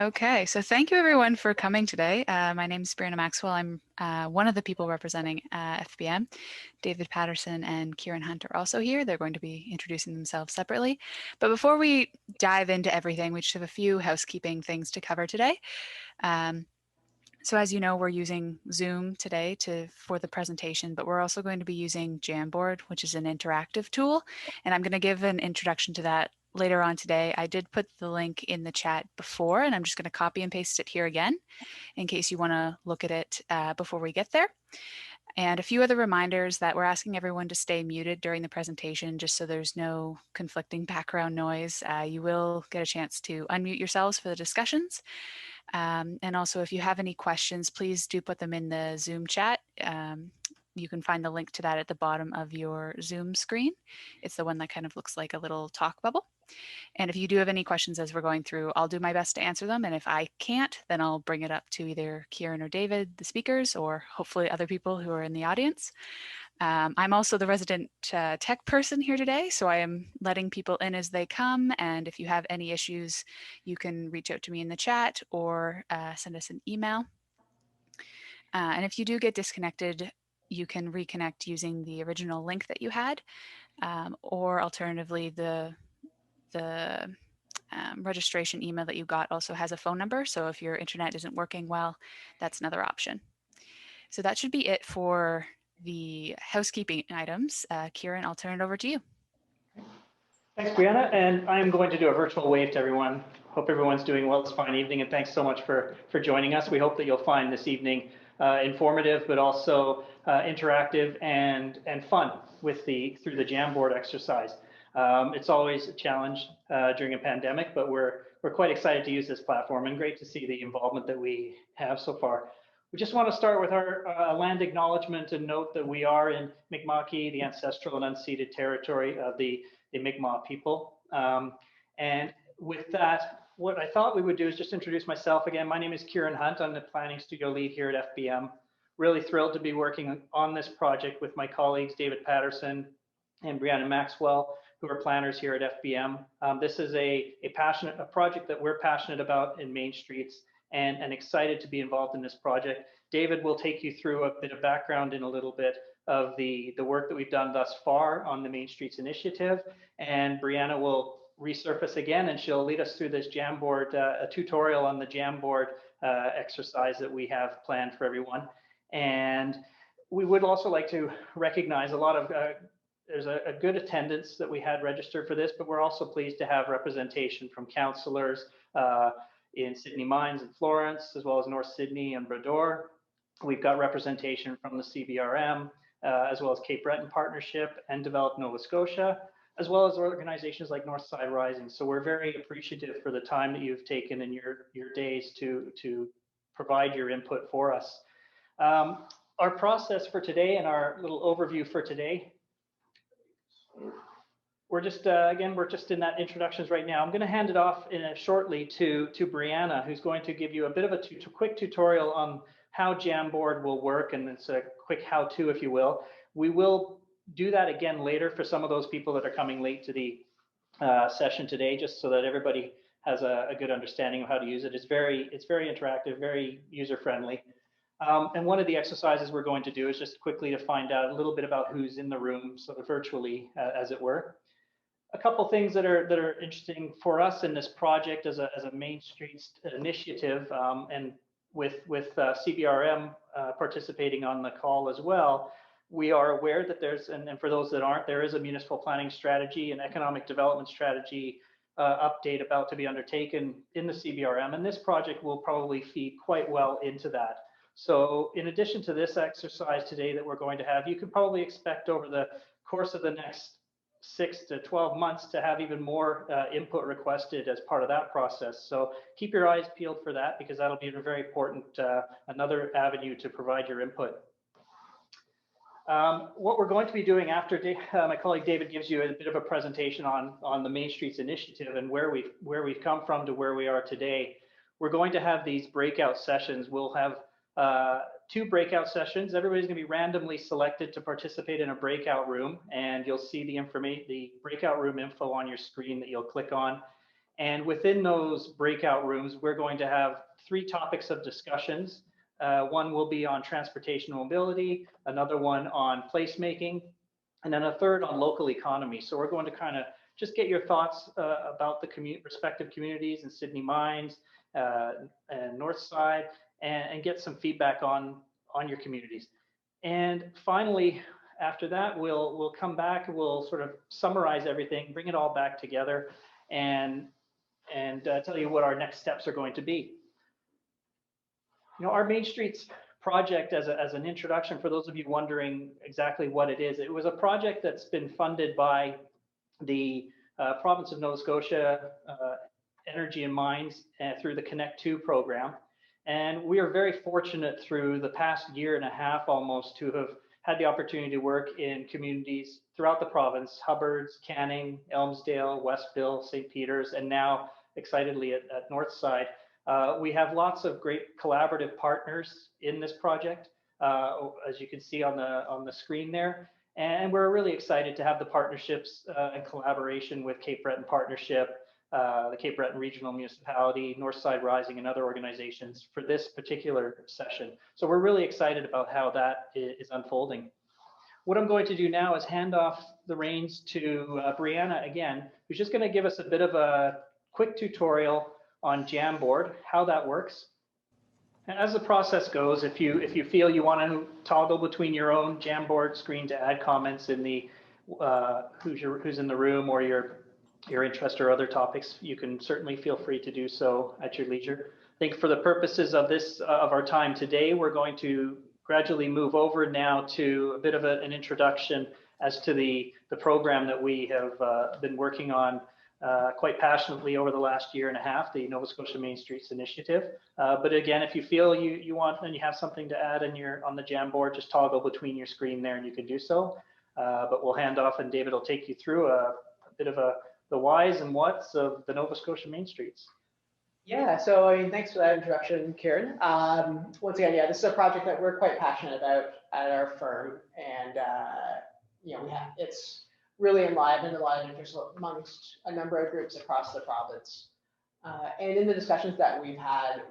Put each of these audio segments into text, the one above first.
Okay, so thank you everyone for coming today. My name is Brianna Maxwell. I'm one of the people representing FBM. David Patterson and Kieran Hunt are also here. They're going to be introducing themselves separately. But before we dive into everything, we just have a few housekeeping things to cover today. So as you know, we're using Zoom today for the presentation, but we're also going to be using Jamboard, which is an interactive tool. And I'm going to give an introduction to that later on today. I did put the link in the chat before, and I'm just going to copy and paste it here again in case you want to look at it before we get there. And a few other reminders that we're asking everyone to stay muted during the presentation just so there's no conflicting background noise. You will get a chance to unmute yourselves for the discussions. And also, if you have any questions, please do put them in the Zoom chat. You can find the link to that at the bottom of your Zoom screen. It's the one that kind of looks like a little talk bubble. And if you do have any questions as we're going through, I'll do my best to answer them. And if I can't, then I'll bring it up to either Kieran or David, the speakers, or hopefully other people who are in the audience. I'm also the resident tech person here today, so I am letting people in as they come. And if you have any issues, you can reach out to me in the chat or send us an email. And if you do get disconnected, you can reconnect using the original link that you had, or alternatively, the registration email that you got also has a phone number. So if your internet isn't working well, that's another option. So that should be it for the housekeeping items. Kieran, I'll turn it over to you. Thanks, Brianna. And I'm going to do a virtual wave to everyone. Hope everyone's doing well this fine evening, and thanks so much for joining us. We hope that you'll find this evening informative, but also interactive and fun through the Jamboard exercise. It's always a challenge during a pandemic, but we're quite excited to use this platform, and great to see the involvement that we have so far. We just want to start with our land acknowledgement and note that we are in Mi'kmaq, the ancestral and unceded territory of the Mi'kmaq people. And with that, what I thought we would do is just introduce myself again. My name is Kieran Hunt. I'm the planning studio lead here at FBM. Really thrilled to be working on this project with my colleagues, David Patterson and Brianna Maxwell, who are planners here at FBM. This is a project that we're passionate about in Main Streets, and excited to be involved in this project. David will take you through a bit of background in a little bit of the work that we've done thus far on the Main Streets initiative, and Brianna will resurface again, and she'll lead us through this Jamboard, a tutorial on the Jamboard exercise that we have planned for everyone. And we would also like to recognize a lot of, there's a good attendance that we had registered for this, but we're also pleased to have representation from councillors in Sydney Mines and Florence, as well as North Sydney and Brador. We've got representation from the CBRM, as well as Cape Breton Partnership and Develop Nova Scotia, as well as organizations like Northside Rising. So we're very appreciative for the time that you've taken in your days to provide your input for us. Our process for today and our little overview for today, we're just, again, we're just in that introductions right now. I'm going to hand it off shortly to Brianna, who's going to give you a bit of a quick tutorial on how Jamboard will work, and it's a quick how-to, if you will. We will do that again later for some of those people that are coming late to the session today, just so that everybody has a good understanding of how to use it. It's very interactive, very user-friendly. And one of the exercises we're going to do is just quickly to find out a little bit about who's in the room, sort of virtually, as it were. A couple things that are interesting for us in this project as a Main Streets initiative, and with CBRM participating on the call as well, we are aware that there's, and for those that aren't, there is a municipal planning strategy and economic development strategy update about to be undertaken in the CBRM, and this project will probably feed quite well into that. So in addition to this exercise today that we're going to have, you can probably expect over the course of the next 6 to 12 months to have even more input requested as part of that process. So keep your eyes peeled for that, because that'll be a very important, another avenue to provide your input. What we're going to be doing after my colleague David gives you a bit of a presentation on the Main Streets initiative and where we've come from to where we are today, we're going to have these breakout sessions. We'll have 2 breakout sessions. Everybody's going to be randomly selected to participate in a breakout room, and you'll see the breakout room info on your screen that you'll click on. And within those breakout rooms, we're going to have 3 topics of discussions. One will be on transportation mobility, another one on placemaking, and then a third on local economy. So we're going to kind of just get your thoughts about the respective communities in Sydney Mines and Northside, and get some feedback on your communities. And finally, after that, we'll come back and we'll sort of summarize everything, bring it all back together, and tell you what our next steps are going to be. You know, our Main Streets project, as an introduction, for those of you wondering exactly what it is, it was a project that's been funded by the province of Nova Scotia Energy and Mines through the Connect 2 program. And we are very fortunate through the past year and a half almost to have had the opportunity to work in communities throughout the province: Hubbards, Canning, Elmsdale, Westville, St. Peters, and now excitedly at Northside. We have lots of great collaborative partners in this project, as you can see on the screen there. And we're really excited to have the partnerships and collaboration with Cape Breton Partnership, the Cape Breton Regional Municipality, Northside Rising, and other organizations for this particular session. So we're really excited about how that is unfolding. What I'm going to do now is hand off the reins to Brianna again, who's just going to give us a bit of a quick tutorial on Jamboard, how that works. And as the process goes, if you feel you want to toggle between your own Jamboard screen to add comments in the who's in the room or your interest or other topics, you can certainly feel free to do so at your leisure. I think for the purposes of of our time today, we're going to gradually move over now to a bit of an introduction as to the program that we have been working on quite passionately over the last year and a half, the Nova Scotia Main Streets initiative. But again, if you feel you want and you have something to add and you're on the Jamboard, just toggle between your screen there and you can do so. But we'll hand off and David will take you through a bit of the whys and whats of the Nova Scotia Main Streets. Yeah, so I mean, thanks for that introduction, Kieran. Once again, yeah, this is a project that we're quite passionate about at our firm, and you know, it's really enlivened a lot of interest amongst a number of groups across the province. And in the discussions that we've had,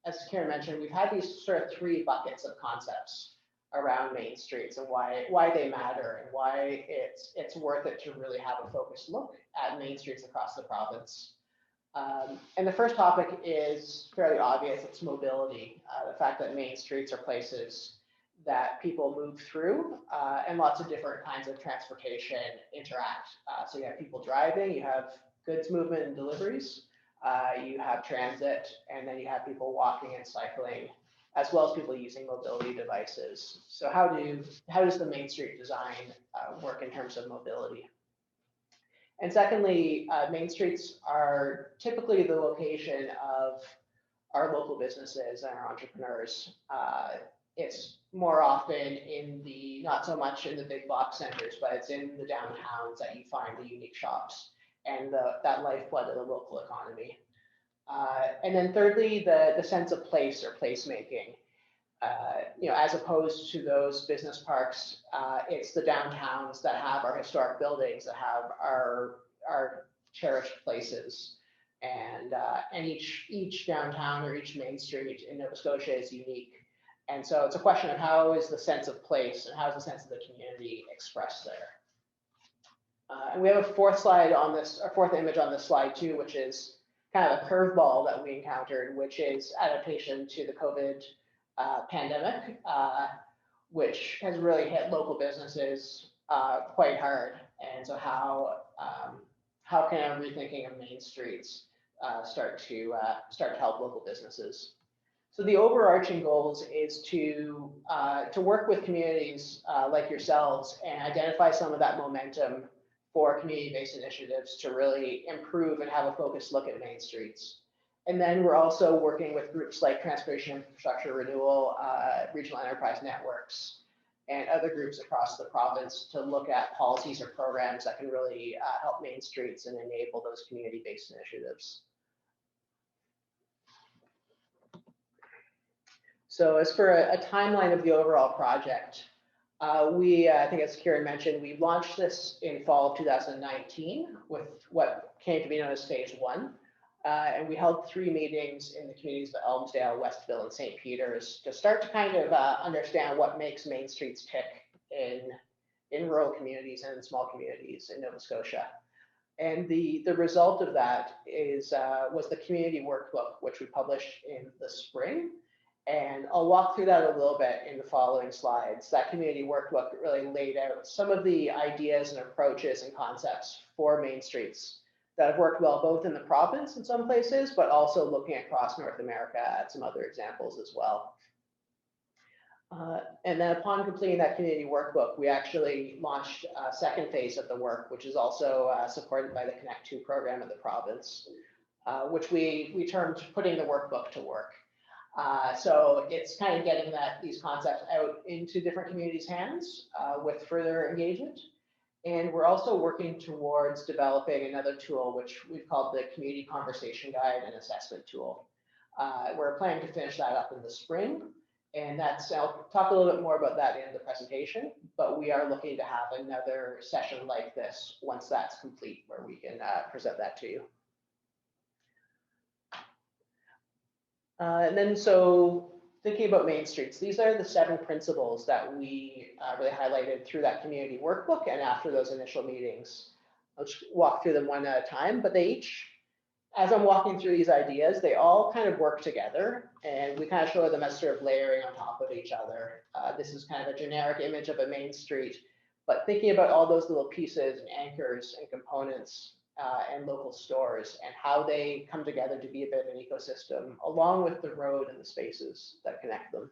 as Kieran mentioned, we've had these sort of 3 buckets of concepts around Main Streets and why they matter and why it's worth it to really have a focused look at Main Streets across the province. And the first topic is fairly obvious. It's mobility, the fact that Main Streets are places that people move through and lots of different kinds of transportation interact. So you have people driving, you have goods movement and deliveries, you have transit, and then you have people walking and cycling, as well as people using mobility devices. So how does the Main Street design work in terms of mobility? And secondly, Main Streets are typically the location of our local businesses and our entrepreneurs. It's more often not so much in the big box centers, but it's in the downtowns that you find the unique shops and that lifeblood of the local economy. And then thirdly, the sense of place or placemaking. You know, as opposed to those business parks, it's the downtowns that have our historic buildings, that have our cherished places, and each downtown or each Main Street in Nova Scotia is unique. And so it's a question of how is the sense of place and how is the sense of the community expressed there. And we have a fourth image on this slide too, which is kind of a curveball that we encountered, which is adaptation to the COVID pandemic, which has really hit local businesses quite hard. And so how can a rethinking of Main Streets start to help local businesses? So the overarching goals is to work with communities like yourselves and identify some of that momentum for community-based initiatives to really improve and have a focused look at Main Streets. And then we're also working with groups like Transportation Infrastructure Renewal, Regional Enterprise Networks, and other groups across the province to look at policies or programs that can really help Main Streets and enable those community-based initiatives. So as for a timeline of the overall project, I think as Kieran mentioned, we launched this in fall of 2019 with what came to be known as phase one. And we held 3 meetings in the communities of Elmsdale, Westville, and St. Peters to start to kind of understand what makes Main Streets tick in rural communities and in small communities in Nova Scotia. And the result of that was the community workbook, which we published in the spring. And I'll walk through that a little bit in the following slides. That community workbook really laid out some of the ideas and approaches and concepts for Main Streets that have worked well both in the province in some places, but also looking across North America at some other examples as well. And then upon completing that community workbook, we actually launched a second phase of the work, which is also supported by the Connect 2 program of the province, which we termed putting the workbook to work. So it's kind of getting these concepts out into different communities' hands with further engagement. And we're also working towards developing another tool, which we've called the Community Conversation Guide and Assessment Tool. We're planning to finish that up in the spring. And I'll talk a little bit more about that in the presentation, but we are looking to have another session like this once that's complete, where we can present that to you. And then, so thinking about Main Streets, these are the 7 principles that we really highlighted through that community workbook and after those initial meetings. I'll just walk through them one at a time, but they each, as I'm walking through these ideas, they all kind of work together, and we kind of show them as sort of layering on top of each other. This is kind of a generic image of a main street, but thinking about all those little pieces and anchors and components and local stores and how they come together to be a bit of an ecosystem, along with the road and the spaces that connect them.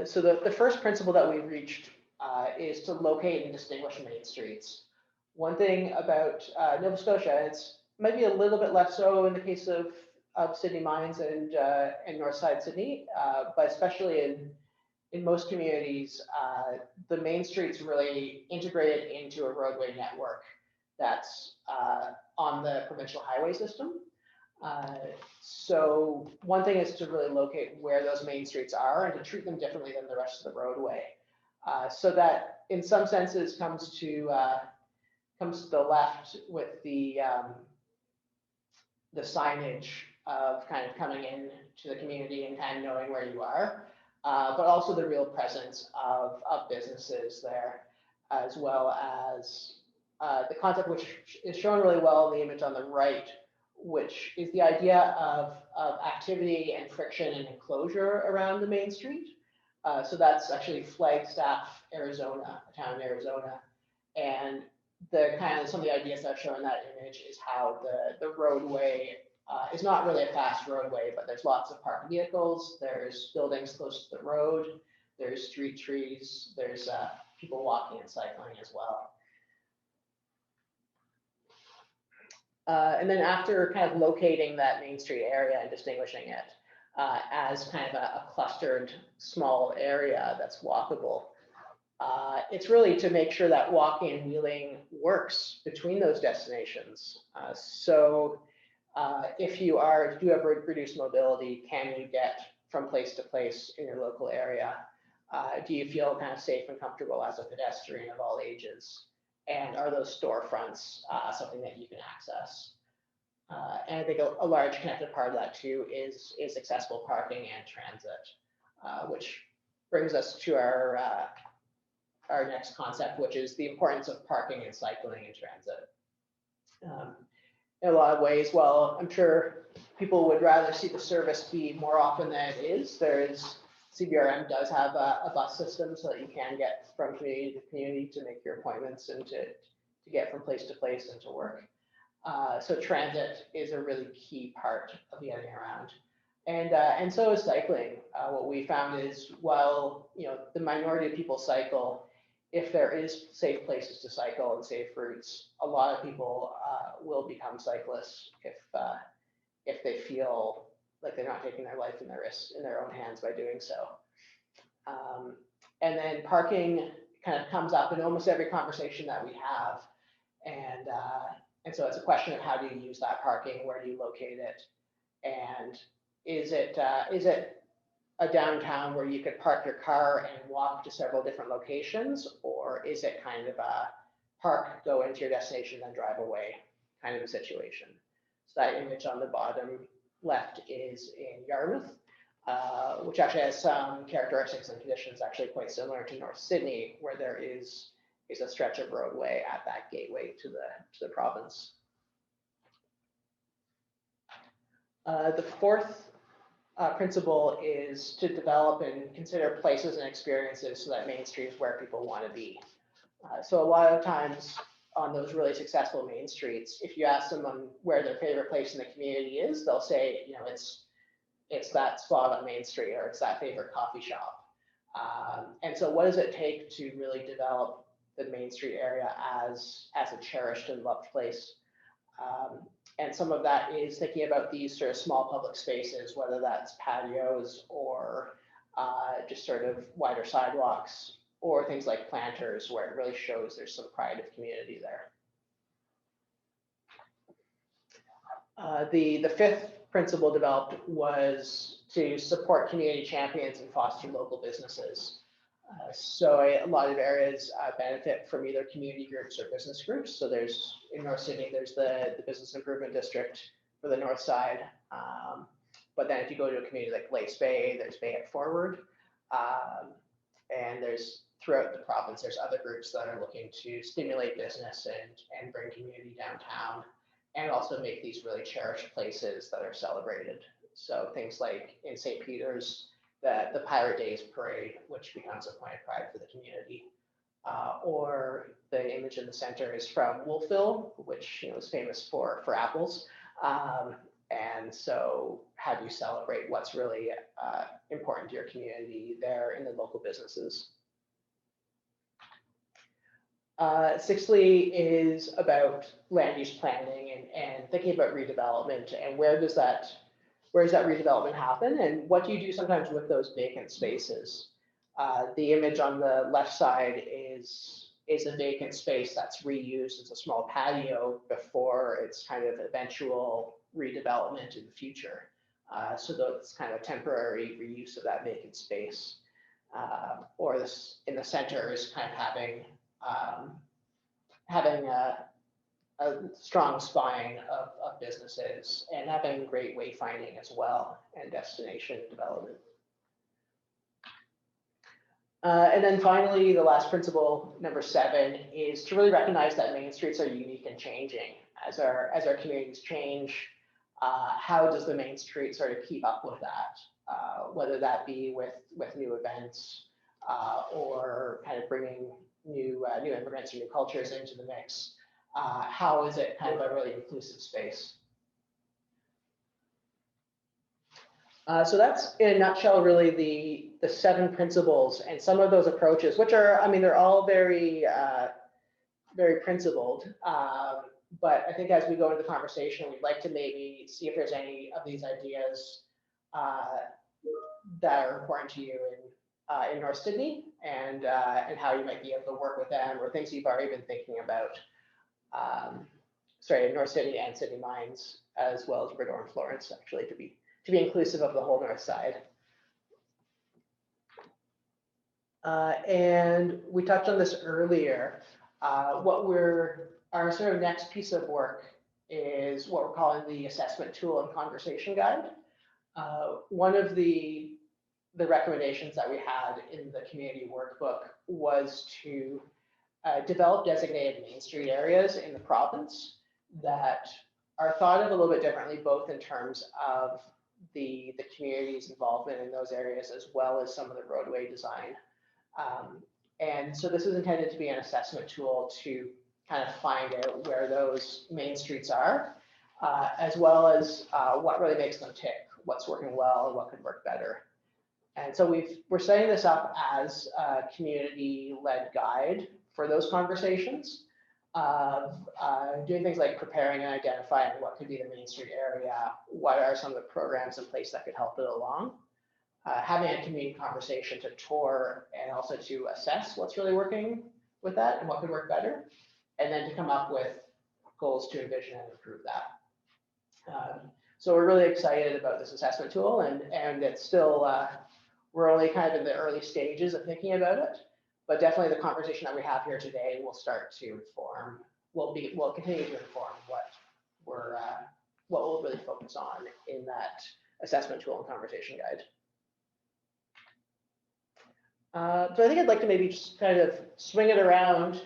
So the first principle that we reached is to locate and distinguish main streets. One thing about Nova Scotia, it's maybe a little bit less so in the case of Sydney Mines and Northside Sydney, but especially in most communities, the main streets really integrated into a roadway network that's on the provincial highway system. So one thing is to really locate where those main streets are and to treat them differently than the rest of the roadway. So that in some senses comes to the left with the signage of kind of coming in to the community and kind of knowing where you are, but also the real presence of businesses there, as well as the concept which is shown really well in the image on the right, which is the idea of activity and friction and enclosure around the main street. So that's actually Flagstaff, Arizona, a town in Arizona. And some of the ideas that I've shown in that image is how the roadway is not really a fast roadway, but there's lots of parked vehicles, there's buildings close to the road, there's street trees, there's people walking and cycling as well. And then after kind of locating that Main Street area and distinguishing it as kind of a clustered small area that's walkable, it's really to make sure that walking and wheeling works between those destinations. So if you do have reduced mobility, can you get from place to place in your local area? Do you feel kind of safe and comfortable as a pedestrian of all ages? And are those storefronts something that you can access? And I think a large connected part of that too is accessible parking and transit, which brings us to our next concept, which is the importance of parking and cycling in transit. In a lot of ways, well, I'm sure people would rather see the service be more often than it is. CBRM does have a bus system so that you can get from community to community to make your appointments and to get from place to place and to work. So transit is a really key part of getting around. And so is cycling. What we found is, while the minority of people cycle, if there is safe places to cycle and safe routes, a lot of people will become cyclists if they feel like they're not taking their life in their own hands by doing so. And then parking kind of comes up in almost every conversation that we have, and so it's a question of how do you use that parking, where do you locate it, and is it a downtown where you could park your car and walk to several different locations, or is it kind of a park, go into your destination, then drive away kind of a situation? So that image on the bottom left is in Yarmouth, which actually has some characteristics and conditions actually quite similar to North Sydney, where there is a stretch of roadway at that gateway to the province. The fourth principle is to develop and consider places and experiences so that Main Street is where people want to be. So a lot of times on those really successful Main Streets, if you ask someone where their favorite place in the community is, they'll say, you know, it's that spot on Main Street, or it's that favorite coffee shop. And so what does it take to really develop the Main Street area as a cherished and loved place? And some of that is thinking about these sort of small public spaces, whether that's patios or just sort of wider sidewalks, or things like planters, where it really shows there's some pride of community there. The fifth principle developed was to support community champions and foster local businesses. So a lot of areas benefit from either community groups or business groups. So there's, in North Sydney, there's the Business Improvement District for the Northside. But then if you go to a community like Lace Bay, there's Bay It Forward. And there's, throughout the province, there's other groups that are looking to stimulate business and bring community downtown, and also make these really cherished places that are celebrated. So things like in St. Peter's, the Pirate Days Parade, which becomes a point of pride for the community. Or the image in the center is from Wolfville, which, you know, is famous for apples. And so how do you celebrate what's really important to your community there in the local businesses? Sixthly is about land use planning and thinking about redevelopment, and where does that redevelopment happen, and what do you do sometimes with those vacant spaces? The image on the left side is a vacant space that's reused as a small patio before its kind of eventual redevelopment in the future. So it's kind of temporary reuse of that vacant space. Or this in the center is kind of having a strong spine of businesses and having great wayfinding as well, and destination development. And then finally, the last principle, number 7, is to really recognize that Main Streets are unique and changing. As our communities change, how does the Main Street sort of keep up with that? Whether that be with new events or kind of bringing new immigrants or new cultures into the mix. How is it kind of a really inclusive space? So that's in a nutshell really the 7 principles, and some of those approaches, which are, I mean, they're all very very principled. But I think as we go into the conversation, we'd like to maybe see if there's any of these ideas that are important to you in North Sydney, and how you might be able to work with them, or things you've already been thinking about. Sorry, in North Sydney and Sydney Mines, as well as Bridor and Florence, actually, to be inclusive of the whole North Side. And we touched on this earlier. Our sort of next piece of work is what we're calling the assessment tool and conversation guide. One of the recommendations that we had in the community workbook was to develop designated Main Street areas in the province that are thought of a little bit differently, both in terms of the community's involvement in those areas, as well as some of the roadway design. And so this is intended to be an assessment tool to kind of find out where those Main Streets are, as well as what really makes them tick, what's working well, and what could work better. And so we're setting this up as a community-led guide for those conversations, doing things like preparing and identifying what could be the Main Street area, what are some of the programs in place that could help it along, having a community conversation to tour and also to assess what's really working with that and what could work better, and then to come up with goals to envision and improve that. So we're really excited about this assessment tool, and it's still we're only kind of in the early stages of thinking about it, but definitely the conversation that we have here today will start to inform, will continue to inform what we'll really focus on in that assessment tool and conversation guide. So I think I'd like to maybe just kind of swing it around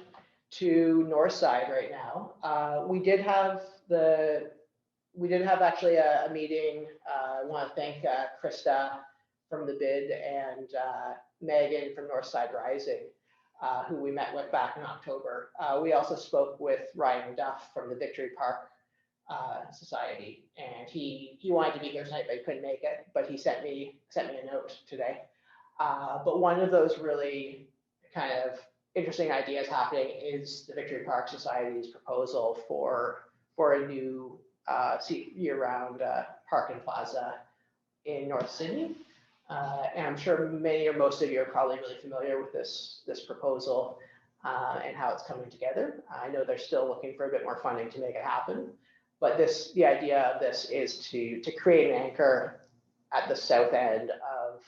to Northside right now. We did have actually a meeting. I want to thank Krista from the bid and Megan from Northside Rising, who we met with back in October. We also spoke with Ryan Duff from the Victory Park Society, and he wanted to be here tonight, but he couldn't make it. But he sent me a note today. But one of those really kind of interesting ideas happening is the Victory Park Society's proposal for a new year-round park and plaza in North Sydney. And I'm sure many or most of you are probably really familiar with this proposal and how it's coming together. I know they're still looking for a bit more funding to make it happen, but the idea of this is to create an anchor at the south end of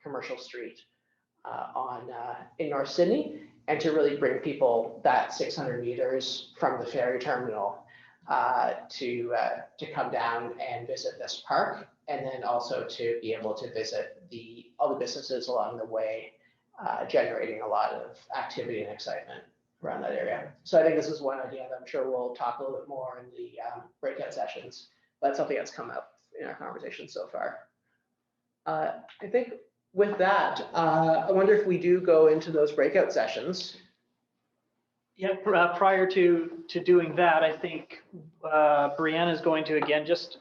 Commercial Street in North Sydney, and to really bring people that 600 meters from the ferry terminal to come down and visit this park, and then also to be able to visit all the businesses along the way, generating a lot of activity and excitement around that area. So I think this is one idea that I'm sure we'll talk a little bit more in the breakout sessions, but it's something that's come up in our conversation so far. I think with that, I wonder if we do go into those breakout sessions. Yeah, prior to doing that, I think Brianna is going to again just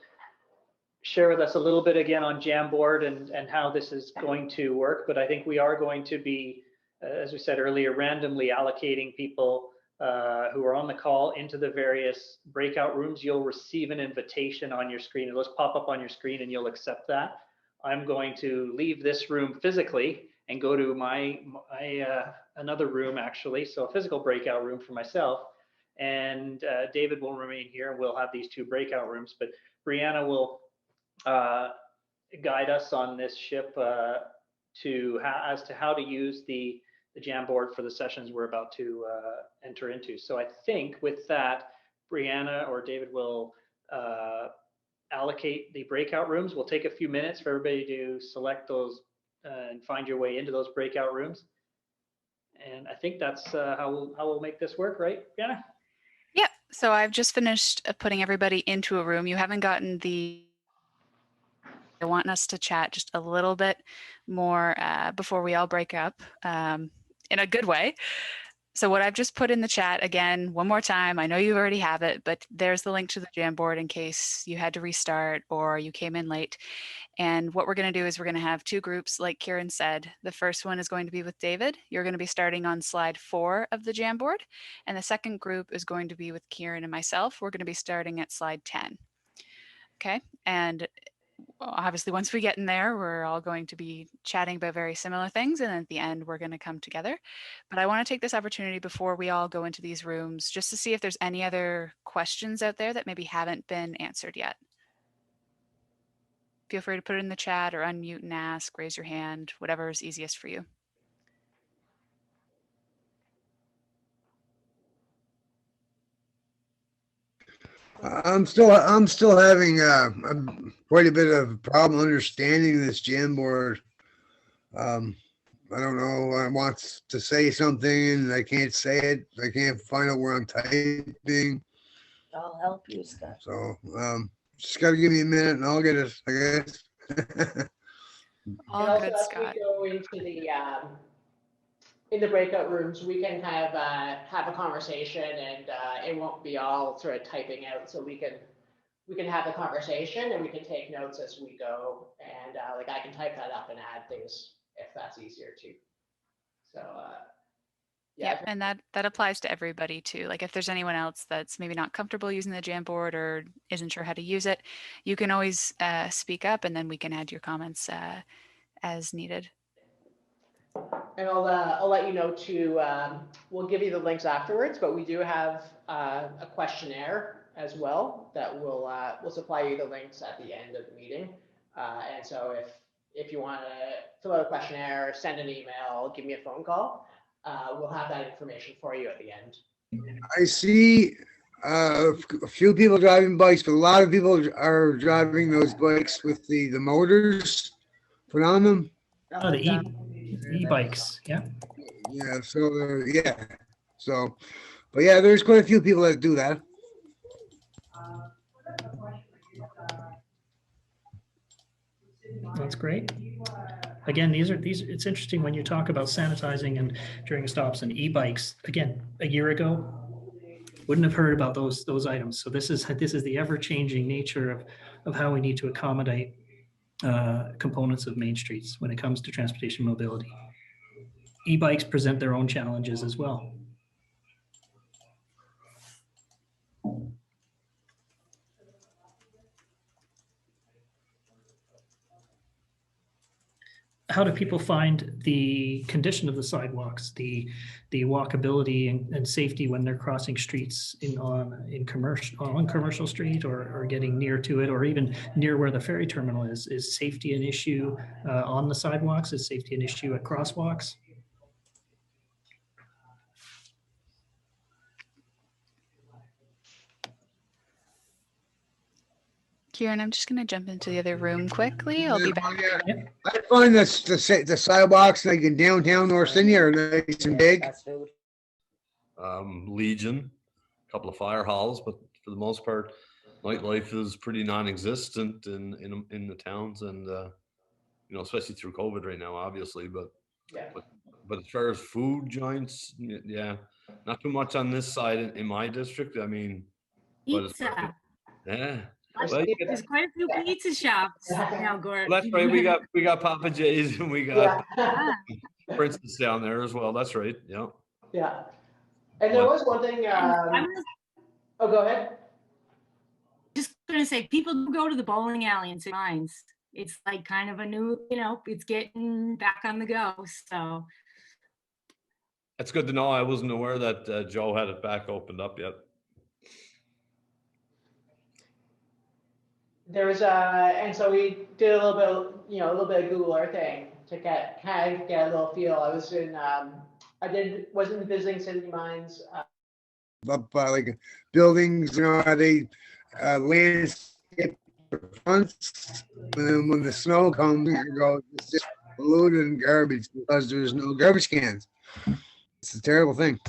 share with us a little bit again on Jamboard and how this is going to work. But I think we are going to be, as we said earlier, randomly allocating people who are on the call into the various breakout rooms. You'll receive an invitation on your screen. It'll just pop up on your screen and you'll accept that. I'm going to leave this room physically and go to my another room actually, so a physical breakout room for myself. And David will remain here, and we'll have these two breakout rooms. But Brianna will guide us on this ship as to how to use the Jamboard for the sessions we're about to enter into. So I think with that, Brianna or David will allocate the breakout rooms. We'll take a few minutes for everybody to select those and find your way into those breakout rooms. And I think that's how we'll make this work, right, Brianna? Yeah, so I've just finished putting everybody into a room. You haven't gotten I want us to chat just a little bit more before we all break up in a good way. So what I've just put in the chat, again, one more time, I know you already have it, but there's the link to the Jamboard in case you had to restart or you came in late. And what we're going to do is we're going to have two groups, like Kieran said. The first one is going to be with David. You're going to be starting on slide 4 of the Jamboard. And the second group is going to be with Kieran and myself. We're going to be starting at slide 10. Okay, and obviously once we get in there, we're all going to be chatting about very similar things, and at the end we're going to come together. But I want to take this opportunity before we all go into these rooms just to see if there's any other questions out there that maybe haven't been answered yet. Feel free to put it in the chat or unmute and ask, raise your hand, whatever is easiest for you. I'm still having quite a bit of problem understanding this Jamboard. I don't know. I want to say something and I can't say it. I can't find out where I'm typing. I'll help you, Scott. So just got to give me a minute and I'll get it, I guess. All good, Scott. As we go into in the breakout rooms, we can have a conversation, and it won't be all sort of typing out. So we can have a conversation and we can take notes as we go, and like I can type that up and add things if that's easier too. So yeah, and that applies to everybody too. Like if there's anyone else that's maybe not comfortable using the Jamboard or isn't sure how to use it, you can always speak up, and then we can add your comments as needed. And I'll let you know too. We'll give you the links afterwards, but we do have a questionnaire as well that we'll supply you the links at the end of the meeting. And so if you want to fill out a questionnaire, send an email, give me a phone call, we'll have that information for you at the end. I see a few people driving bikes, but a lot of people are driving those bikes with the motors put on them. Oh, the e-bikes, yeah. Yeah, so yeah, so, but yeah, there's quite a few people that do that. That's great. Again, these it's interesting when you talk about sanitizing and during stops and e-bikes. Again, a year ago, wouldn't have heard about those items. So this is the ever-changing nature of how we need to accommodate components of main streets when it comes to transportation mobility. E-bikes present their own challenges as well. How do people find the condition of the sidewalks, the walkability and safety when they're crossing streets on commercial street or getting near to it, or even near where the ferry terminal is? Is safety an issue on the sidewalks? Is safety an issue at crosswalks? Kieran, I'm just going to jump into the other room quickly. I'll be back. Yeah. I find that the sidewalks like in downtown North Sydney are nice and big. Legion, a couple of fire halls, but for the most part, nightlife is pretty non-existent in the towns, and you know, especially through COVID right now, obviously. But as far as food joints, yeah, not too much on this side in my district. I mean, Pizza. yeah. Well, there's quite a few pizza shops now, Gordon. Well, that's right. We got Papa J's and we got Princess down there as well. That's right. Yeah. Yeah. And there was one thing. Oh, go ahead. Just gonna say, people do go to the bowling alley in St. Mines. It's like kind of a new, it's getting back on the go. So That's good to know. I wasn't aware that Joe had it back opened up yet. There was and so we did a little bit of Google Earthing to get a little feel. I was wasn't visiting City Mines. Up by like buildings, how they landscape fronts, and then when the snow comes, it goes, it's just polluted and garbage because there's no garbage cans. It's a terrible thing.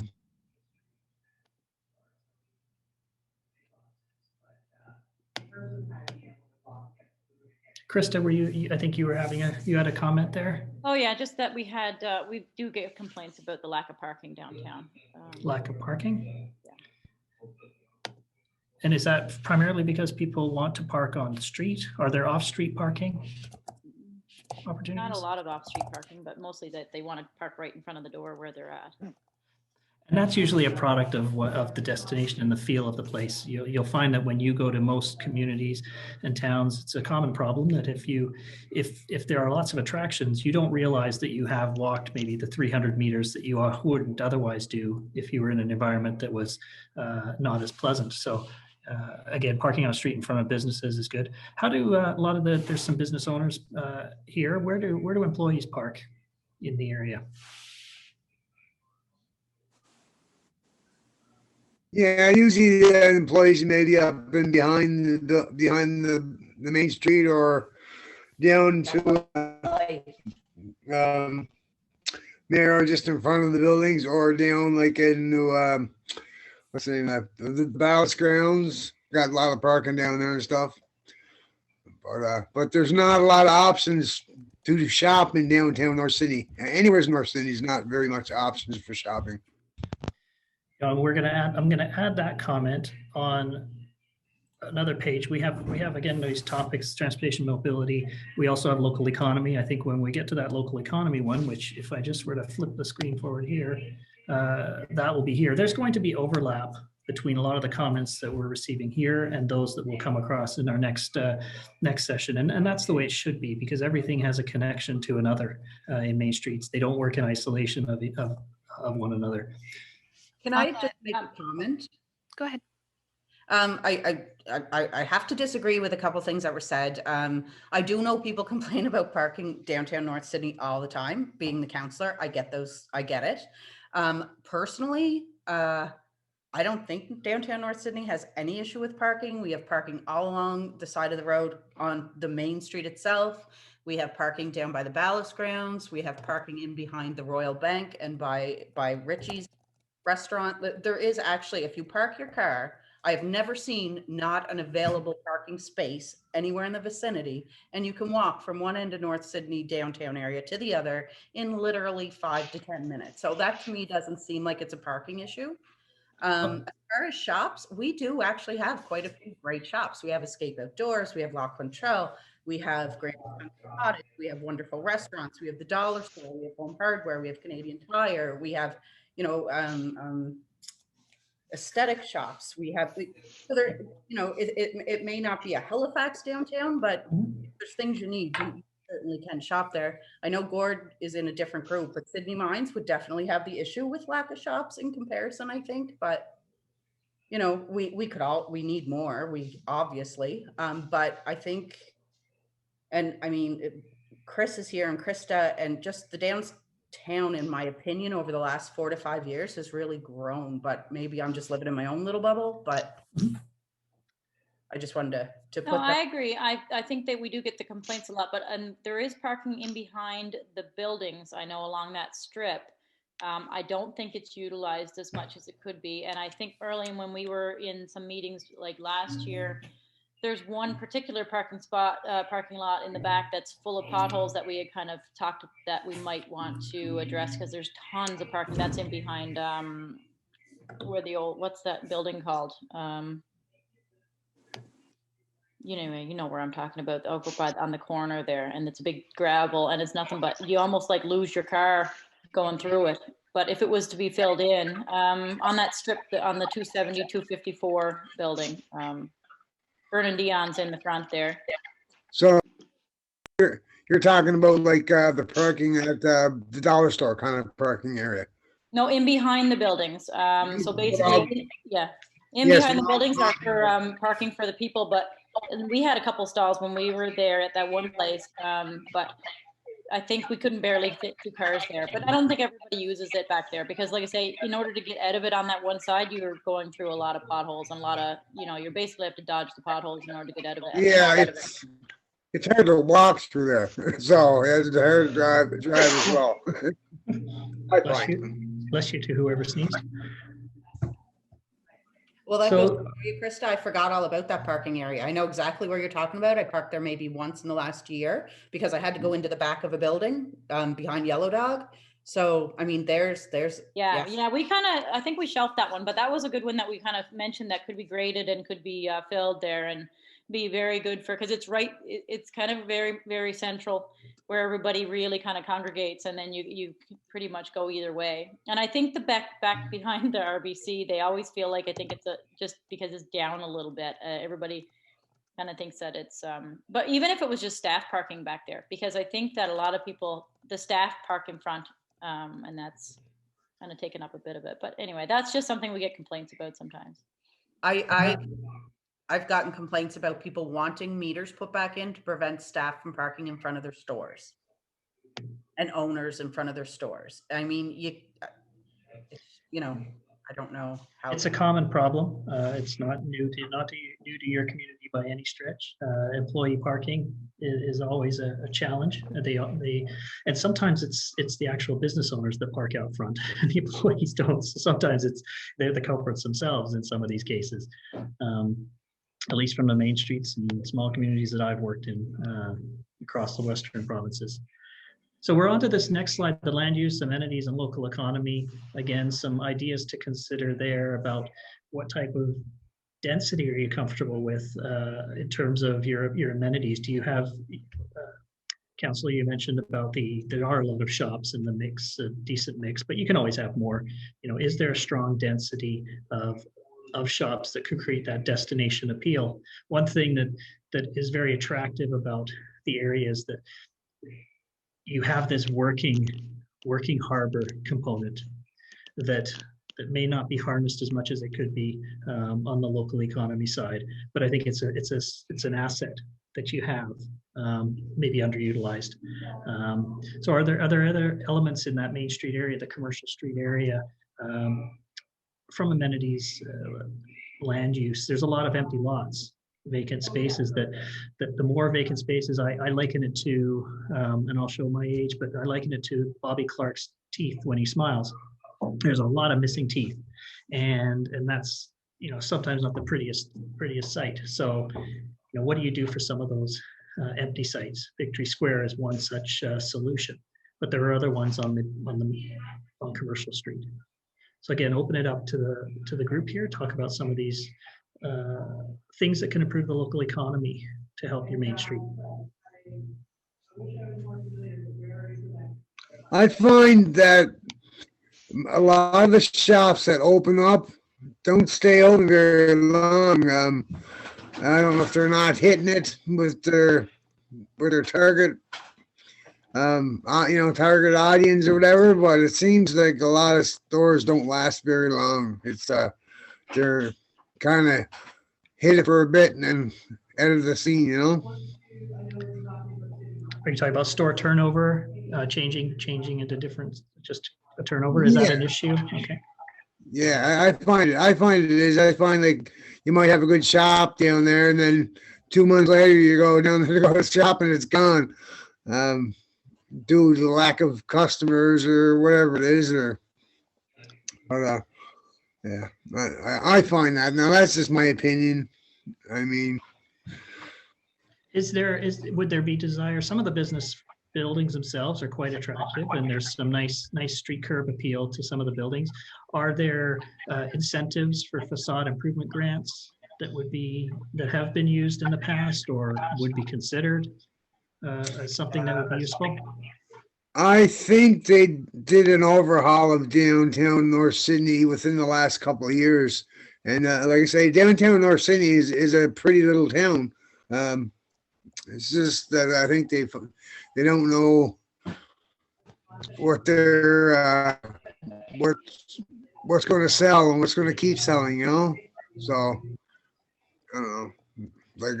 Krista, I think you had a comment there? Oh yeah, just that we do get complaints about the lack of parking downtown. Lack of parking? Yeah. And is that primarily because people want to park on the street? Are there off-street parking opportunities? Not a lot of off-street parking, but mostly that they want to park right in front of the door where they're at. And that's usually a product of the destination and the feel of the place. You'll find that when you go to most communities and towns, it's a common problem that if there are lots of attractions, you don't realize that you have walked maybe the 300 meters that you wouldn't otherwise do if you were in an environment that was not as pleasant. So again, parking on a street in front of businesses is good. How do there's some business owners here. Where do employees park in the area? Yeah, usually the employees maybe up and behind the main street or down to there or just in front of the buildings or down like into what's the name of that? The Ballast grounds. Got a lot of parking down there and stuff. But there's not a lot of options to shop in downtown North Sydney. Anywhere in North Sydney is not very much options for shopping. I'm going to add that comment on another page. We have again these topics: transportation, mobility. We also have local economy. I think when we get to that local economy one, which if I just were to flip the screen forward here, that will be here. There's going to be overlap between a lot of the comments that we're receiving here and those that will come across in our next session. And that's the way it should be, because everything has a connection to another in Main Streets. They don't work in isolation of one another. Can I just make a comment? Go ahead. I have to disagree with a couple things that were said. I do know people complain about parking downtown North Sydney all the time. Being the councillor, I get those. I get it. Personally, I don't think downtown North Sydney has any issue with parking. We have parking all along the side of the road on the main street itself. We have parking down by the ballast grounds. We have parking in behind the Royal Bank and by Richie's restaurant. There is actually, if you park your car, I have never seen not an available parking space anywhere in the vicinity. And you can walk from one end of North Sydney downtown area to the other in literally 5 to 10 minutes. So that to me doesn't seem like it's a parking issue. As far as shops, we do actually have quite a few great shops. We have Escape Outdoors, we have La Quantrell, we have Grand Cottage, we have wonderful restaurants, we have the Dollar Store, we have Home Hardware, we have Canadian Tire, we have, you know, aesthetic shops. We have, so there, you know, it may not be a Halifax downtown, but there's things you need. You certainly can shop there. I know Gord is in a different group, but Sydney Mines would definitely have the issue with lack of shops in comparison, I think. But, you know, we need more, we obviously, but I think, and I mean, Chris is here and Krista, and just the downtown, in my opinion, over the last 4 to 5 years has really grown, but maybe I'm just living in my own little bubble, but I just wanted to put No, that. I agree. I think that we do get the complaints a lot, but there is parking in behind the buildings, I know, along that strip. I don't think it's utilized as much as it could be. And I think early when we were in some meetings like last year, there's one particular parking lot in the back that's full of potholes that we had kind of talked that we might want to address, because there's tons of parking that's in behind where the old, what's that building called? You know where I'm talking about, over by on the corner there, and it's a big gravel, and it's nothing but, you almost like lose your car going through it. But if it was to be filled in on that strip, on the 270, 254 building, Vernon Dion's in the front there. So you're talking about like the parking at the dollar store kind of parking area. No, in behind the buildings. So basically, yeah, behind the buildings are for parking for the people. But we had a couple stalls when we were there at that one place. But I think we couldn't barely fit 2 cars there. But I don't think everybody uses it back there, because, like I say, in order to get out of it on that one side, you're going through a lot of potholes and a lot of, you basically have to dodge the potholes in order to get out of it. Yeah, it's hard to walk through there, so it's hard to drive as well. Bless you to whoever sneezed. Well, that goes to you, Krista. I forgot all about that parking area. I know exactly where you're talking about. I parked there maybe once in the last year because I had to go into the back of a building behind Yellow Dog. So, I mean, there's. Yeah. We kind of, I think we shelved that one, but that was a good one that we kind of mentioned that could be graded and could be filled there and be very good for, because it's right, it's kind of very, very central where everybody really kind of congregates, and then you pretty much go either way. And I think the back behind the RBC, they always feel like, I think it's just because it's down a little bit, everybody kind of thinks that it's but even if it was just staff parking back there, because I think that a lot of people, the staff park in front, and that's kind of taken up a bit of it. But anyway, that's just something we get complaints about sometimes. I've gotten complaints about people wanting meters put back in to prevent staff from parking in front of their stores and owners in front of their stores. I mean, I don't know how. It's a common problem. It's not new to your community by any stretch. Employee parking is always a challenge. And sometimes it's the actual business owners that park out front, and the employees don't. So sometimes they're the culprits themselves in some of these cases. At least from the main streets and small communities that I've worked in across the Western provinces. So we're on to this next slide, the land use, amenities, and local economy. Again, some ideas to consider there about what type of density are you comfortable with in terms of your amenities. Do you have, Councillor, you mentioned about there are a lot of shops in the mix, a decent mix, but you can always have more. Is there a strong density of shops that could create that destination appeal? One thing that is very attractive about the area is that you have this working harbor component that that may not be harnessed as much as it could be on the local economy side. But I think it's an asset that you have, maybe underutilized. So are there other elements in that Main Street area, the commercial street area, from amenities, land use? There's a lot of empty lots, vacant spaces that the more vacant spaces, I liken it to, and I'll show my age, but I liken it to Bobby Clark's teeth when he smiles. There's a lot of missing teeth, and that's, you know, sometimes not the prettiest sight. So, you know, what do you do for some of those empty sites? Victory Square is one such solution, but there are other ones on Commercial Street. So again, open it up to the group here. Talk about some of these things that can improve the local economy to help your Main Street. I find that a lot of the shops that open up don't stay open very long. I don't know if they're not hitting it with their target, target audience or whatever. But it seems like a lot of stores don't last very long. It's they're kind of hit it for a bit and then out of the scene, you know. Are you talking about store turnover, changing into different, just a turnover? Is that an issue? Okay. Yeah, I find it is. I find like you might have a good shop down there, and then 2 months later you go down there to go shop and it's gone, due to the lack of customers or whatever it is. Yeah, I find that. Now that's just my opinion. I mean, would there be desire? Some of the business buildings themselves are quite attractive, and there's some nice street curb appeal to some of the buildings. Are there incentives for facade improvement grants that have been used in the past or would be considered as something that would be useful? I think they did an overhaul of downtown North Sydney within the last couple of years, and like I say, downtown North Sydney is a pretty little town. It's just that I think they don't know what they're what's going to sell and what's going to keep selling, you know. So I don't know, like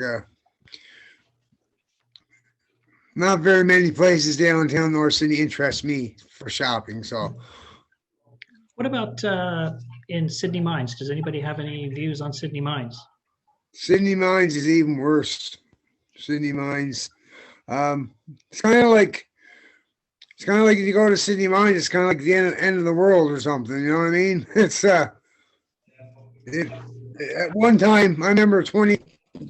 not very many places downtown North Sydney interest me for shopping. So what about in Sydney Mines? Does anybody have any views on Sydney Mines? Sydney Mines is even worse. Sydney Mines. It's kind of like if you go to Sydney Mines, it's kind of like the end of the world or something. You know what I mean? It's at one time, I remember 20,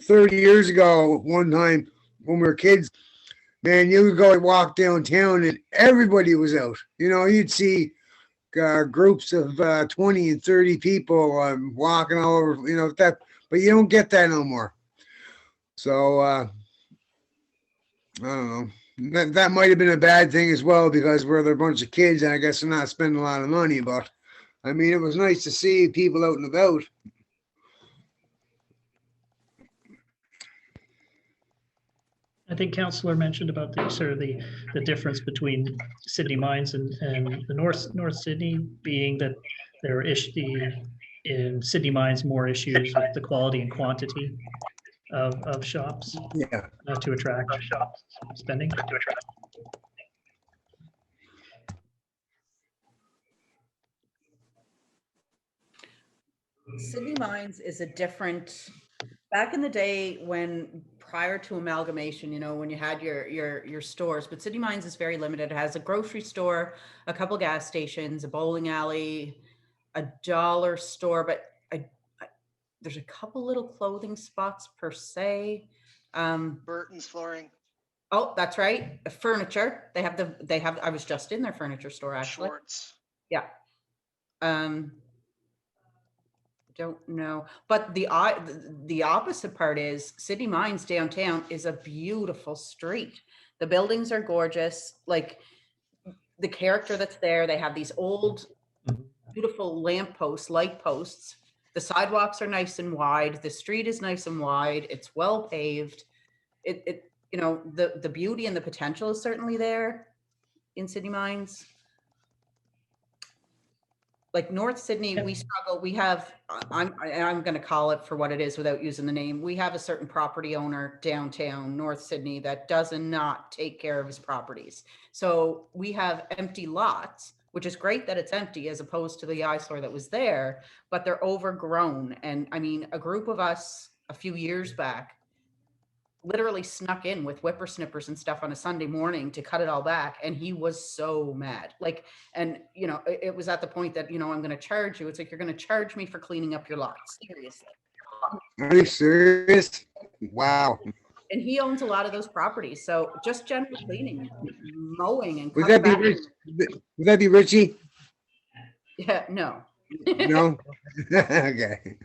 30 years ago, one time when we were kids, man, you would go and walk downtown and everybody was out. You know, you'd see groups of 20 and 30 people walking all over, you know, that, but you don't get that no more. So I don't know. That might have been a bad thing as well because we're a bunch of kids and I guess they're not spending a lot of money. But I mean, it was nice to see people out and about. I think Councillor mentioned about the difference between Sydney Mines and the North Sydney, being that there are in Sydney Mines more issues with the quality and quantity of shops, to attract spending. Sydney Mines is a different, back in the day when prior to amalgamation, you know, when you had your stores, but Sydney Mines is very limited. It has a grocery store, a couple gas stations, a bowling alley, a dollar store, but there's a couple little clothing spots per se. Burton's Flooring. Oh, that's right. Furniture. They have. I was just in their furniture store actually. Schwartz. Yeah. Don't know, but the opposite part is Sydney Mines downtown is a beautiful street. The buildings are gorgeous. Like the character that's there, they have these old, beautiful lampposts, light posts. The sidewalks are nice and wide. The street is nice and wide. It's well paved. It you know, the beauty and the potential is certainly there in Sydney Mines. like North Sydney, we struggle. We have, I'm going to call it for what it is without using the name. We have a certain property owner downtown North Sydney that does not take care of his properties. So we have empty lots, which is great that it's empty as opposed to the eyesore that was there, but they're overgrown. And I mean, a group of us a few years back literally snuck in with whippersnippers and stuff on a Sunday morning to cut it all back. And he was so mad. Like, and you know, it was at the point that, you know, I'm going to charge you. It's like, you're going to charge me for cleaning up your lot. Seriously. Are you serious? Wow. And he owns a lot of those properties. So just general cleaning, mowing and Would cutting that be back. would that be Richie? Yeah, no. No. Okay.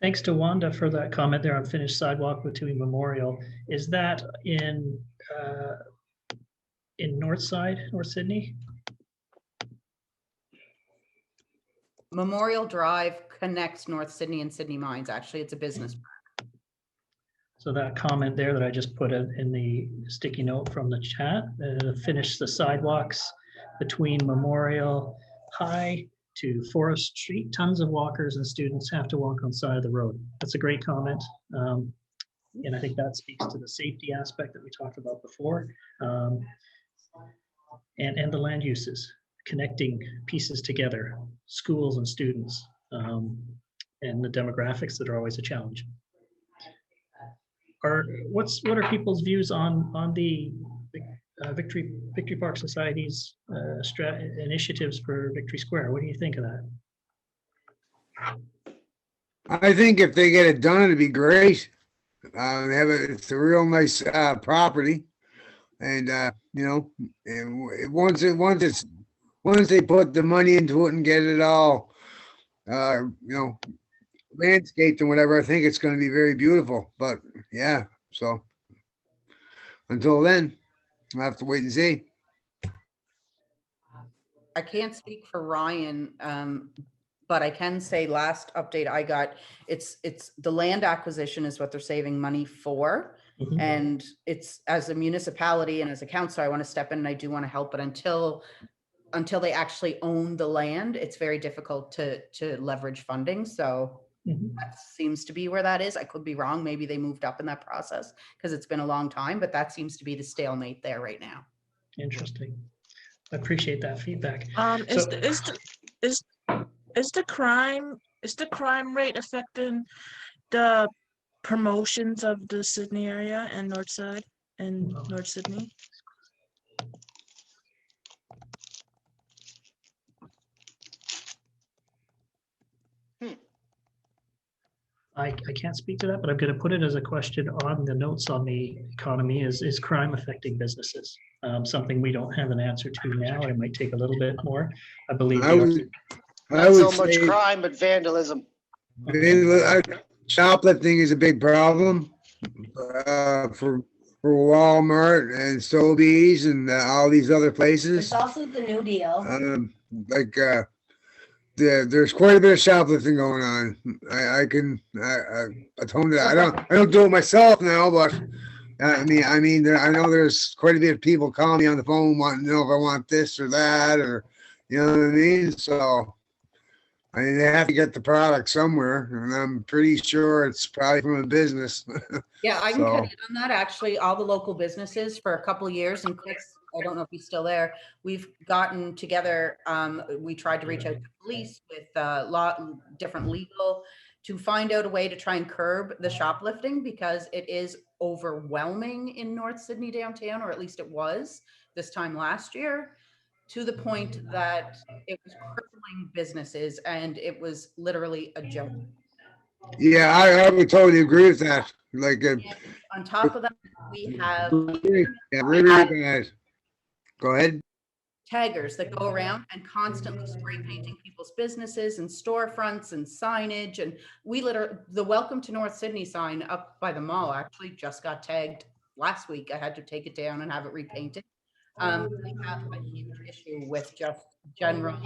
Thanks to Wanda for that comment there on finished sidewalk with Tui Memorial. Is that in Northside, North Sydney? Memorial Drive connects North Sydney and Sydney Mines. Actually, it's a business park. So that comment there that I just put in the sticky note from the chat, finish the sidewalks between Memorial High to Forest Street. Tons of walkers and students have to walk on the side of the road. That's a great comment. And I think that speaks to the safety aspect that we talked about before. And the land uses, connecting pieces together, schools and students, and the demographics that are always a challenge. What are people's views on the Victory Park Society's initiatives for Victory Square? What do you think of that? I think if they get it done, it'd be great. It's a real nice property, and you know, and once they put the money into it and get it all, you know, landscaped and whatever, I think it's going to be very beautiful. But yeah, so until then, I'll have to wait and see. I can't speak for Ryan, but I can say last update I got, it's the land acquisition is what they're saving money for. Mm-hmm. And it's, as a municipality and as a council, I want to step in and I do want to help, but until they actually own the land, it's very difficult to leverage funding. So that seems to be where that is. I could be wrong. Maybe they moved up in that process because it's been a long time, but that seems to be the stalemate there right now. Interesting. I appreciate that feedback. Is the crime rate affecting the promotions of the Sydney area and Northside and North Sydney? I can't speak to that, but I'm going to put it as a question on the notes on the economy. Is crime affecting businesses? Something we don't have an answer to now. It might take a little bit more. I believe. Not so much crime, but vandalism. Shoplifting is a big problem for Walmart and Sobeys and all these other places. It's also the New Deal. There's quite a bit of shoplifting going on. I atone to that. I don't do it myself now, but I mean, I know there's quite a bit of people calling me on the phone wanting to know if I want this or that, or you know what I mean. So I mean, they have to get the product somewhere, and I'm pretty sure it's probably from a business. Yeah, I can cut in on that. Actually, all the local businesses for a couple of years, and Chris, I don't know if he's still there. We've gotten together. We tried to reach out to police with different legal to find out a way to try and curb the shoplifting, because it is overwhelming in North Sydney downtown, or at least it was this time last year, to the point that it was crippling businesses and it was literally a joke. Yeah, I would totally agree with that. Like, on top of that, we have really bad. Go ahead. Taggers that go around and constantly spray painting people's businesses and storefronts and signage. And the Welcome to North Sydney sign up by the mall actually just got tagged last week. I had to take it down and have it repainted. We have a huge issue with just general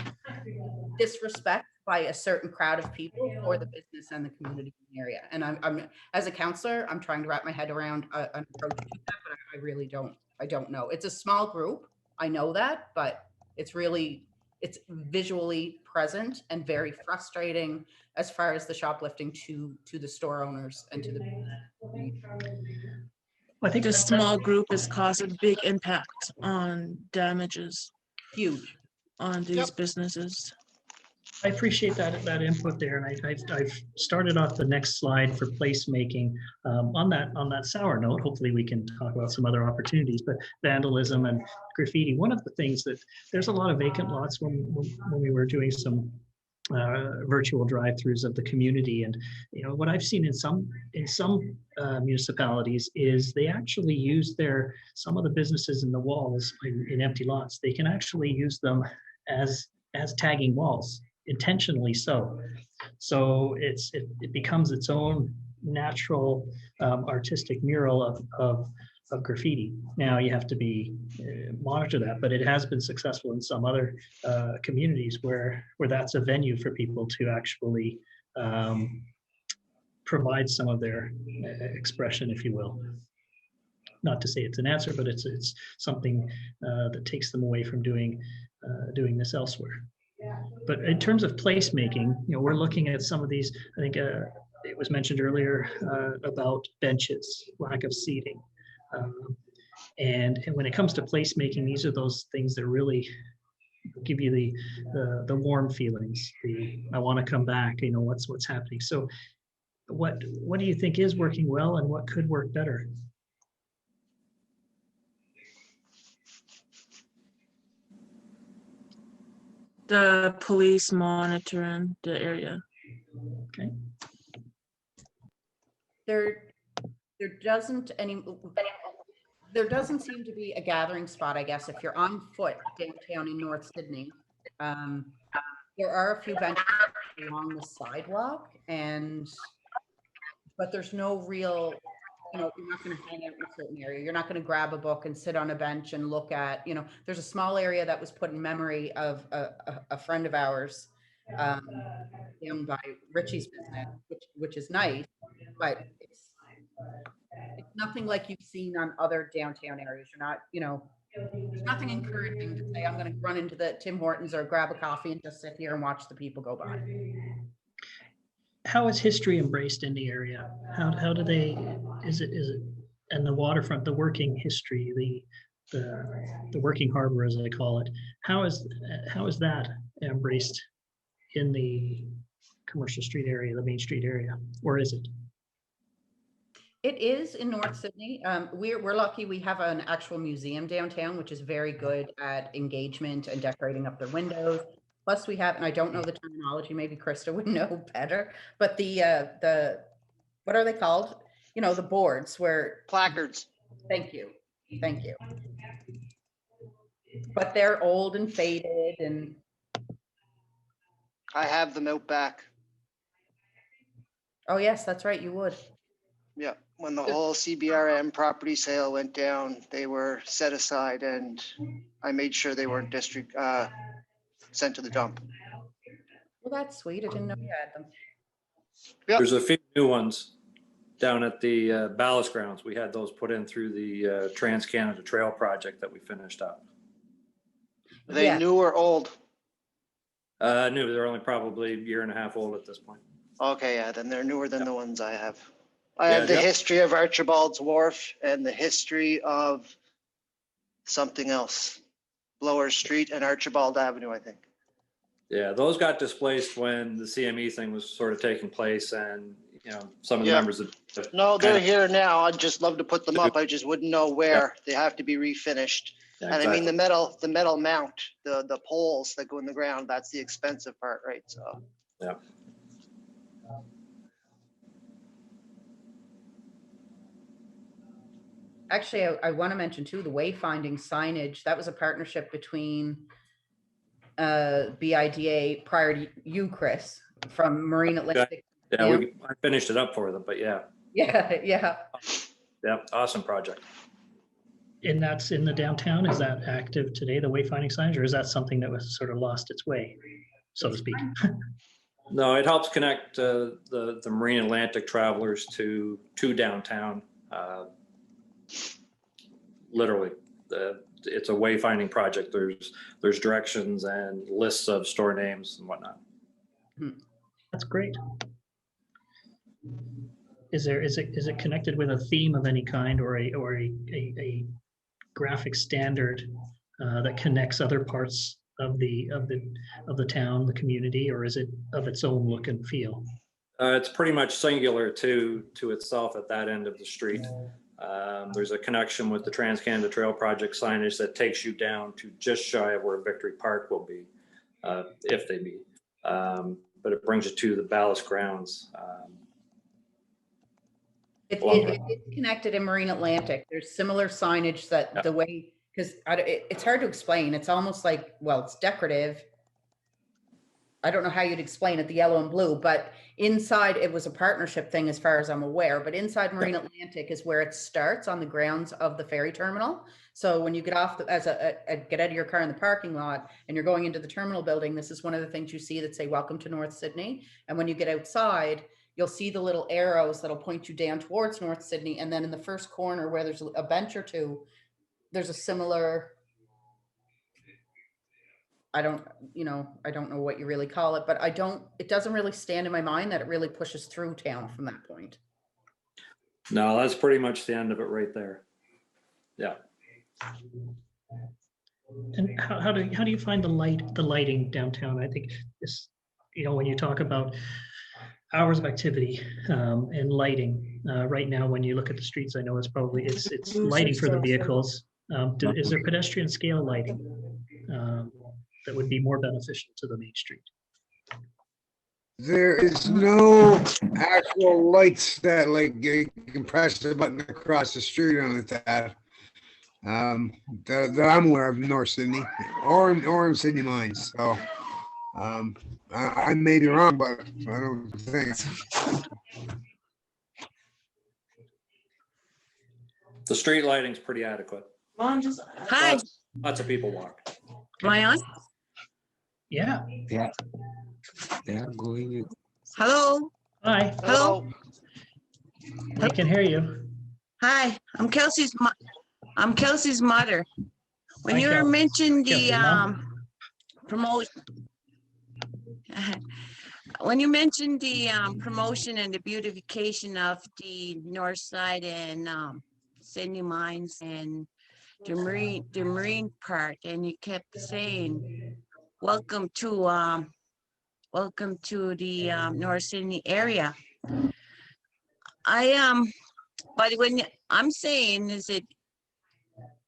disrespect by a certain crowd of people for the business and the community in the area. And I'm as a counselor, I'm trying to wrap my head around an approach to that, but I really don't don't know. It's a small group. I know that, but it's visually present and very frustrating as far as the shoplifting to the store owners and to the. I think this small group is causing big impact on damages. Huge. On these businesses. I appreciate that input there, and I've started off the next slide for placemaking. On that sour note, hopefully we can talk about some other opportunities, but vandalism and graffiti. One of the things that there's a lot of vacant lots when we were doing some virtual drive-throughs of the community, and what I've seen in some municipalities is they actually use some of the businesses in the walls in empty lots. They can actually use them as tagging walls, intentionally so. So it becomes its own natural artistic mural of graffiti. Now you have to monitor that, but it has been successful in some other communities where that's a venue for people to actually provide some of their expression, if you will. Not to say it's an answer, but it's something that takes them away from doing this elsewhere. But in terms of placemaking, we're looking at some of these. I think it was mentioned earlier about benches, lack of seating, and when it comes to placemaking, these are those things that really give you the warm feelings. I want to come back. What's happening. So, what do you think is working well, and what could work better? The police monitoring the area. Okay. There doesn't seem to be a gathering spot, I guess, if you're on foot downtown in North Sydney. There are a few benches along the sidewalk, but there's no real, you're not going to hang out in a certain area. You're not going to grab a book and sit on a bench and look at, there's a small area that was put in memory of a friend of ours down by Richie's business, which is nice, but it's nothing like you've seen on other downtown areas. You're not, there's nothing encouraging to say, I'm going to run into the Tim Hortons or grab a coffee and just sit here and watch the people go by. How is history embraced in the area? How do they, is it, and the waterfront, the working history, the working harbor, as I call it, how is that embraced in the commercial street area, the Main Street area, or is it? It is in North Sydney. We're lucky we have an actual museum downtown, which is very good at engagement and decorating up their windows. Plus we have, and I don't know the terminology, maybe Krista would know better, but the what are they called? The boards where placards. Thank you. But they're old and faded, and I have them out back. Oh yes, that's right, you would. Yeah, when the whole CBRM property sale went down, they were set aside, and I made sure they weren't sent to the dump. Well, that's sweet. I didn't know you had them. Yep. There's a few new ones down at the ballast grounds. We had those put in through the Trans-Canada Trail project that we finished up. Are they new or old? New. They're only probably a year and a half old at this point. Okay, yeah, then they're newer than the ones I have. I have the history of Archibald's Wharf and the history of something else. Blower Street and Archibald Avenue, I think. Yeah, those got displaced when the CME thing was sort of taking place, and some of the members of no, they're here now. I'd just love to put them up. I just wouldn't know where. They have to be refinished. Yeah, and exactly. I mean the metal mount, the poles that go in the ground, that's the expensive part, right? So yeah. Actually, I want to mention too, the wayfinding signage, that was a partnership between BIDA prior to you, Chris, from Marine Atlantic. Yeah, I finished it up for them, but yeah. Yeah. Awesome project. And that's in the downtown. Is that active today, the wayfinding signage, or is that something that was sort of lost its way, so to speak? No, it helps connect the Marine Atlantic travelers to downtown. Literally, it's a wayfinding project. There's directions and lists of store names and whatnot. That's great. Is it connected with a theme of any kind, or a graphic standard that connects other parts of the town, the community, or is it of its own look and feel? It's pretty much singular to itself at that end of the street. There's a connection with the Trans-Canada Trail Project signage that takes you down to just shy of where Victory Park will be, if they meet. But it brings you to the Ballast grounds. It's connected in Marine Atlantic. There's similar signage that the way, because it's hard to explain. It's almost like, well, it's decorative. I don't know how you'd explain it, the yellow and blue, but inside it was a partnership thing as far as I'm aware, but inside Marine Atlantic is where it starts on the grounds of the ferry terminal. So when you get off get out of your car in the parking lot and you're going into the terminal building, this is one of the things you see that say, welcome to North Sydney. And when you get outside, you'll see the little arrows that'll point you down towards North Sydney. And then in the first corner where there's a bench or two, there's a similar, I don't know what you really call it, but it doesn't really stand in my mind that it really pushes through town from that point. No, that's pretty much the end of it right there. Yeah. And how do you find the lighting downtown? I think this, when you talk about hours of activity and lighting, right now when you look at the streets, I know it's lighting for the vehicles. Is there pedestrian scale lighting that would be more beneficial to the main street? There is no actual lights that you can press the button across the street on it that I'm aware of in North Sydney or in Sydney Mines. So I may be wrong, but I don't think. The street lighting's pretty adequate. Hi. Lots of people walk. Am I on? Yeah. Yeah. Yeah, going. Hello. Hi. Hello. I can hear you. Hi. I'm Kelsey's mother. When Hi, you Kel. mentioned Kelsey, the Mom. promotion, when you mentioned the promotion and the beautification of the Northside and Sydney Mines and the marine park, and you kept saying, welcome to the North Sydney area. But when I'm saying,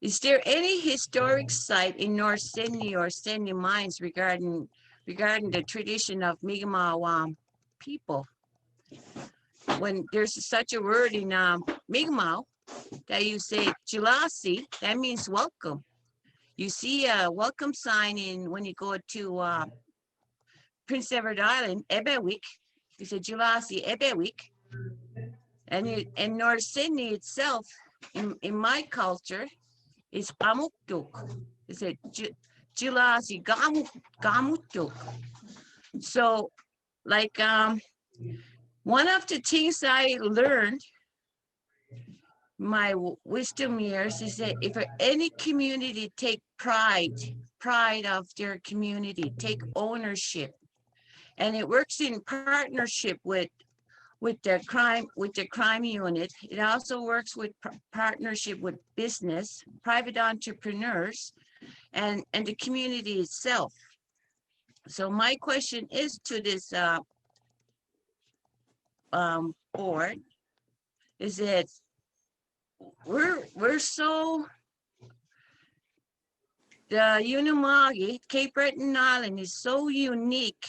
is there any historic site in North Sydney or Sydney Mines regarding the tradition of Mi'kmaq people? When there's such a word in Mi'kmaq that you say Chilasi, that means welcome. You see a welcome sign when you go to Prince Edward Island, Ebewik. You say Chilasi, Ebewik. And in North Sydney itself, in my culture, it's Gamuktuk. It's a Chilasi Gamuktuk. So, one of the things I learned my wisdom years is that if any community take pride of their community, take ownership, and it works in partnership with the crime unit. It also works with partnership with business, private entrepreneurs, and the community itself. So my question is to this board, is that we're so, the Unama'ki, Cape Breton Island is so unique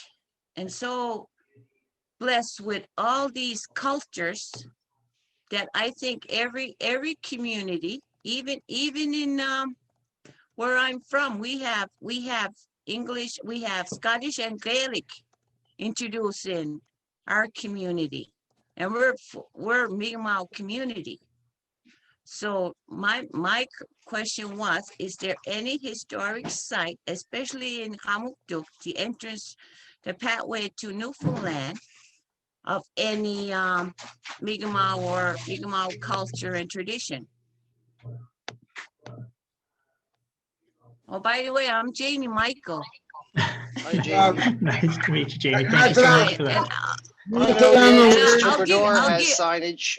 and so blessed with all these cultures that I think every community, even in where I'm from, we have English, we have Scottish and Gaelic introduced in our community, and we're Mi'kmaq community. So my question was, is there any historic site, especially in Hamukduk, the entrance, the pathway to Newfoundland, of any Mi'kmaq or Mi'kmaq culture and tradition? Oh, by the way, I'm Janie Michael. Hi, Jamie. Nice to meet you, Jamie. Thank you so much for that. Troubadour has signage.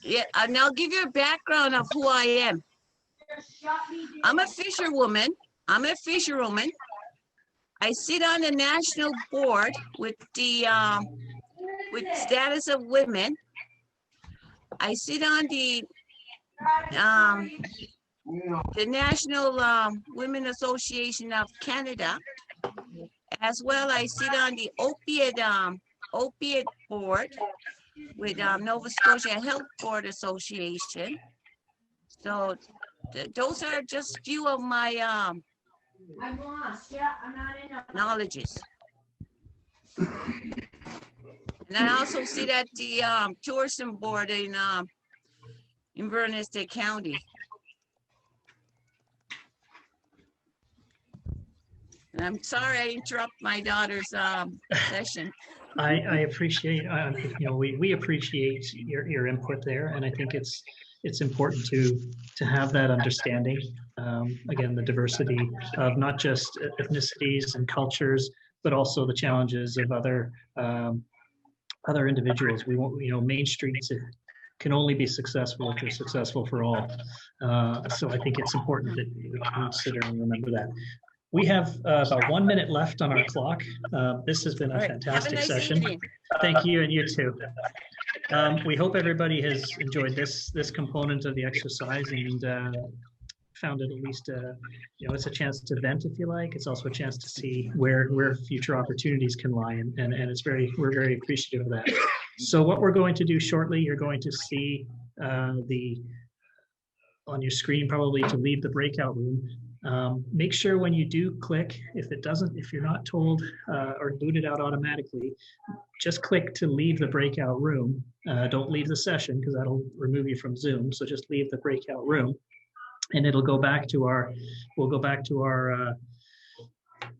Yeah, and I'll give you a background of who I am. I'm a fisherwoman. I sit on the national board with the status of women. I sit on the National Women Association of Canada. As well, I sit on the opiate board with Nova Scotia Health Board Association. So those are just few of my knowledges. And I also sit at the tourism board in Berners County. And I'm sorry I interrupt my daughter's session. I appreciate, we appreciate your input there, and I think it's important to have that understanding. Again, the diversity of not just ethnicities and cultures, but also the challenges of other individuals. We want, Main Streets can only be successful if they're successful for all. So I think it's important that we consider and remember that. We have about 1 minute left on our clock. This has been a fantastic session. Evening. Thank you, and you too. We hope everybody has enjoyed this component of the exercise and found it at least, it's a chance to vent if you like. It's also a chance to see where future opportunities can lie, and we're very appreciative of that. So what we're going to do shortly, you're going to see on your screen probably to leave the breakout room. Make sure when you do click, if you're not told or booted out automatically, just click to leave the breakout room. Don't leave the session because that'll remove you from Zoom. So just leave the breakout room, and it'll go back to our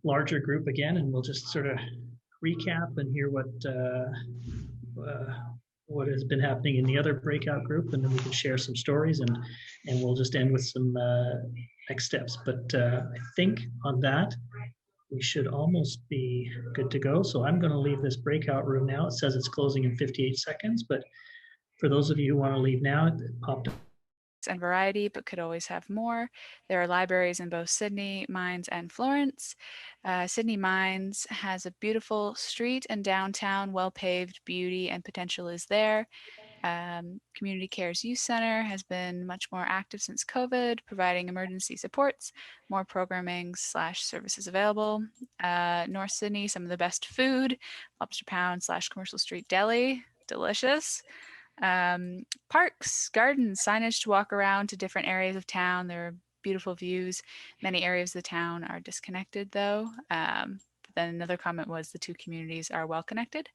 larger group again, and we'll just sort of recap and hear what has been happening in the other breakout group, and then we can share some stories, and we'll just end with some next steps. But I think on that, we should almost be good to go. So I'm going to leave this breakout room now. It says it's closing in 58 seconds, but for those of you who want to leave now, it popped up. And variety, but could always have more. There are libraries in both Sydney, Mines, and Florence. Sydney Mines has a beautiful street and downtown, well-paved, beauty and potential is there. Community Cares Youth Center has been much more active since COVID, providing emergency supports, more programming / services available. North Sydney, some of the best food, Lobster Pound / Commercial Street Deli, delicious. Parks, gardens, signage to walk around to different areas of town. There are beautiful views. Many areas of the town are disconnected though. But then another comment was the two communities are well connected.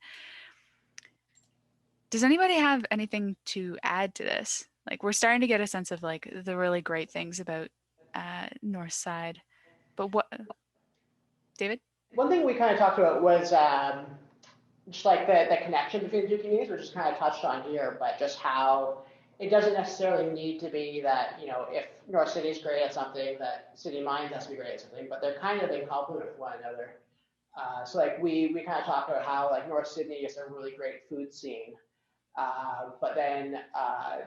Does anybody have anything to add to this? Like, we're starting to get a sense of like the really great things about Northside, but what, David? One thing we kind of talked about was just like the connection between the two communities, which is kind of touched on here, but just how it doesn't necessarily need to be that, if North Sydney is great at something, that Sydney Mines has to be great at something, but they're kind of in complement with one another. So like we kind of talked about how like North Sydney is a really great food scene. But then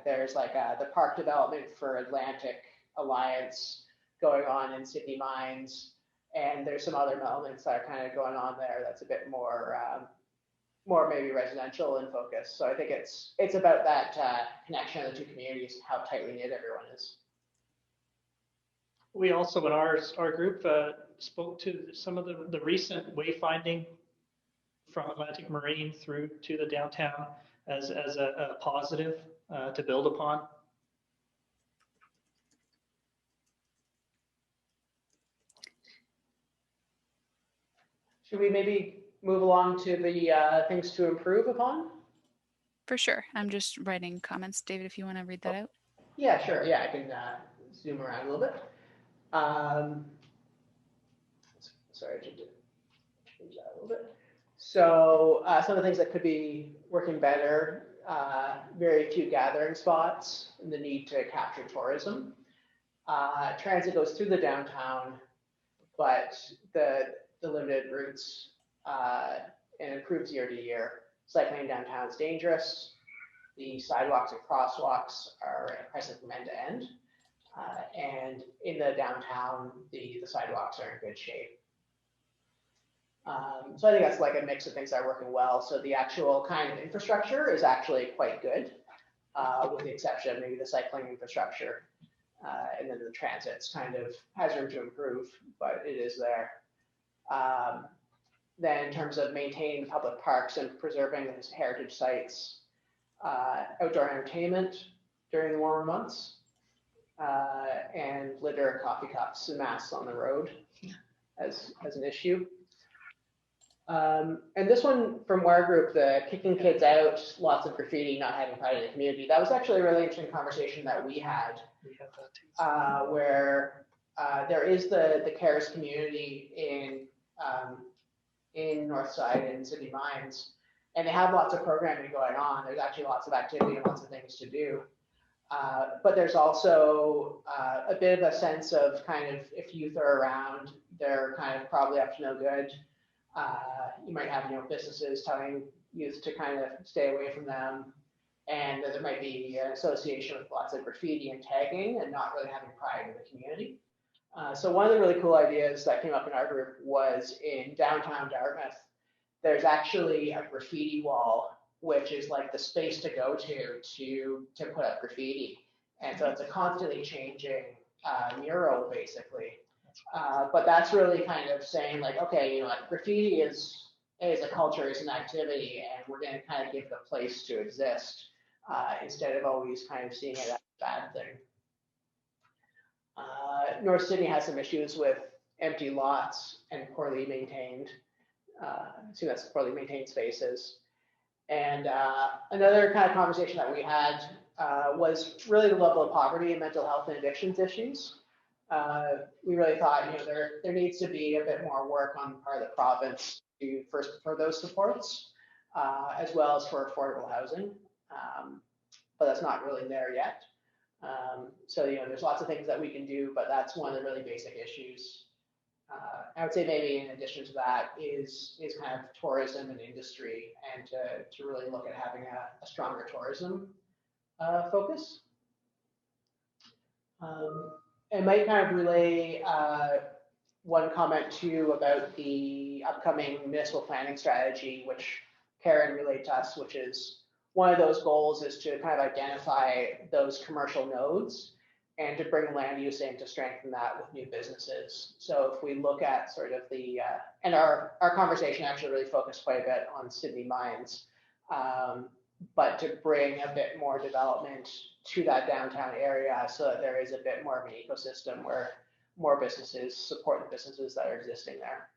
there's like the park development for Atlantic Alliance going on in Sydney Mines. And there's some other elements that are kind of going on there that's a bit more maybe residential in focus. So I think it's about that connection of the two communities and how tightly knit everyone is. We also in our group spoke to some of the recent wayfinding from Atlantic Marine through to the downtown as a positive to build upon. Should we maybe move along to the things to improve upon? For sure. I'm just writing comments. David, if you want to read that out. Yeah, sure. Yeah, I can zoom around a little bit. Sorry to change that a little bit. So some of the things that could be working better, very few gathering spots and the need to capture tourism. Transit goes through the downtown, but the limited routes and improves year to year. Cycling downtown is dangerous. The sidewalks and crosswalks are impressive from end to end. And in the downtown, the sidewalks are in good shape. So I think that's like a mix of things that are working well. So the actual kind of infrastructure is actually quite good, with the exception of maybe the cycling infrastructure. And then the transit's kind of has room to improve, but it is there. Then in terms of maintaining public parks and preserving these heritage sites, outdoor entertainment during the warmer months, and litter, coffee cups, and masks on the road as an issue. And this one from our group, the kicking kids out, lots of graffiti, not having pride in the community. That was actually a really interesting conversation that we had, where there is the Cares community in Northside and City Mines, and they have lots of programming going on. There's actually lots of activity and lots of things to do. But there's also a bit of a sense of kind of if youth are around, they're kind of probably up to no good. You might have, businesses telling youth to kind of stay away from them, and there might be an association with lots of graffiti and tagging and not really having pride in the community. So one of the really cool ideas that came up in our group was in downtown Dartmouth, there's actually a graffiti wall, which is like the space to go to put up graffiti. And so it's a constantly changing mural, basically. But that's really kind of saying like, okay, graffiti is a culture, is an activity, and we're going to kind of give it a place to exist instead of always kind of seeing it as a bad thing. North Sydney has some issues with empty lots and poorly maintained, poorly maintained spaces. And another kind of conversation that we had was really the level of poverty and mental health and addictions issues. We really thought, there needs to be a bit more work on the part of the province for those supports, as well as for affordable housing. But that's not really there yet. So, there's lots of things that we can do, but that's one of the really basic issues. I would say maybe in addition to that is kind of tourism and industry, and to really look at having a stronger tourism focus. And might kind of relay one comment too about the upcoming municipal planning strategy, which Karen relayed to us, which is one of those goals is to kind of identify those commercial nodes and to bring land use in to strengthen that with new businesses. So if we look at sort of and our conversation actually really focused quite a bit on Sydney Mines, but to bring a bit more development to that downtown area so that there is a bit more of an ecosystem where more businesses support the businesses that are existing there.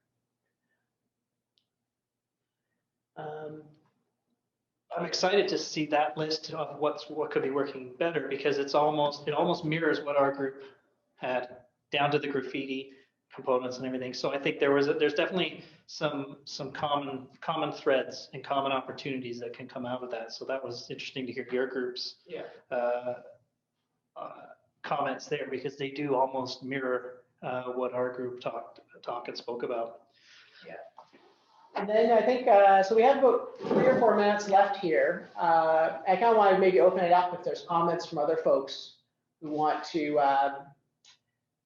I'm excited to see that list of what could be working better, because it almost mirrors what our group had, down to the graffiti components and everything. So I think there's definitely some common threads and common opportunities that can come out of that. So that was interesting to hear your group's comments there, because they do almost mirror what our group talked and spoke about. Yeah. And then I think, so we have about 3 or 4 minutes left here. I kind of want to maybe open it up if there's comments from other folks who want to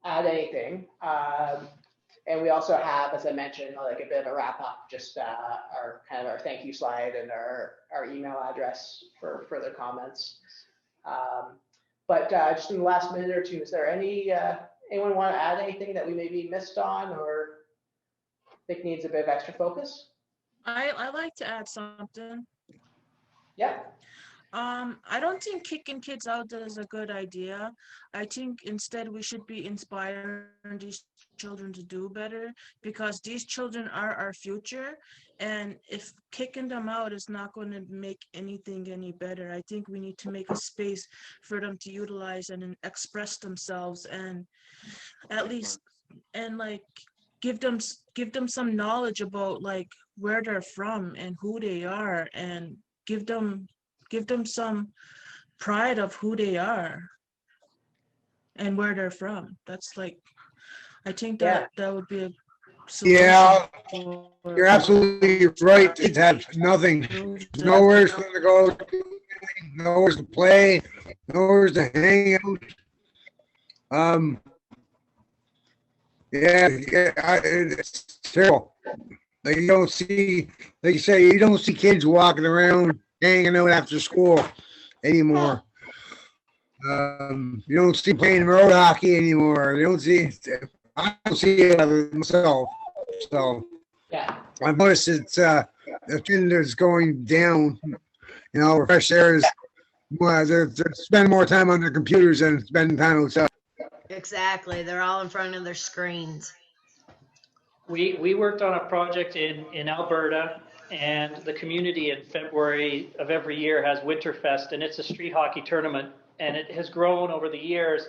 add anything. And we also have, as I mentioned, like a bit of a wrap up, just our thank you slide and our email address for further comments. But just in the last minute or two, is there anyone want to add anything that we maybe missed on or think needs a bit of extra focus? I like to add something. Yeah. I don't think kicking kids out is a good idea. I think instead we should be inspiring these children to do better, because these children are our future, and if kicking them out is not going to make anything any better. I think we need to make a space for them to utilize and express themselves, and at least like give them some knowledge about like where they're from and who they are, and give them some pride of who they are. and where they're from. That's like, I think Yeah. that would be a Yeah, solution you're absolutely right. Kids have nothing. There's nowhere for them to go, nowhere to play, nowhere to hang out. Yeah, it's terrible. Like you don't see, like you say, you don't see kids walking around hanging out after school anymore. You don't see playing road hockey anymore. You don't see. I don't see it myself. So Yeah. I've noticed it's the trend is going down. You know, fresh air is. Well, they're spending more time on their computers than spending time outside. Exactly. They're all in front of their screens. We worked on a project in Alberta, and the community in February of every year has Winterfest, and it's a street hockey tournament, and it has grown over the years,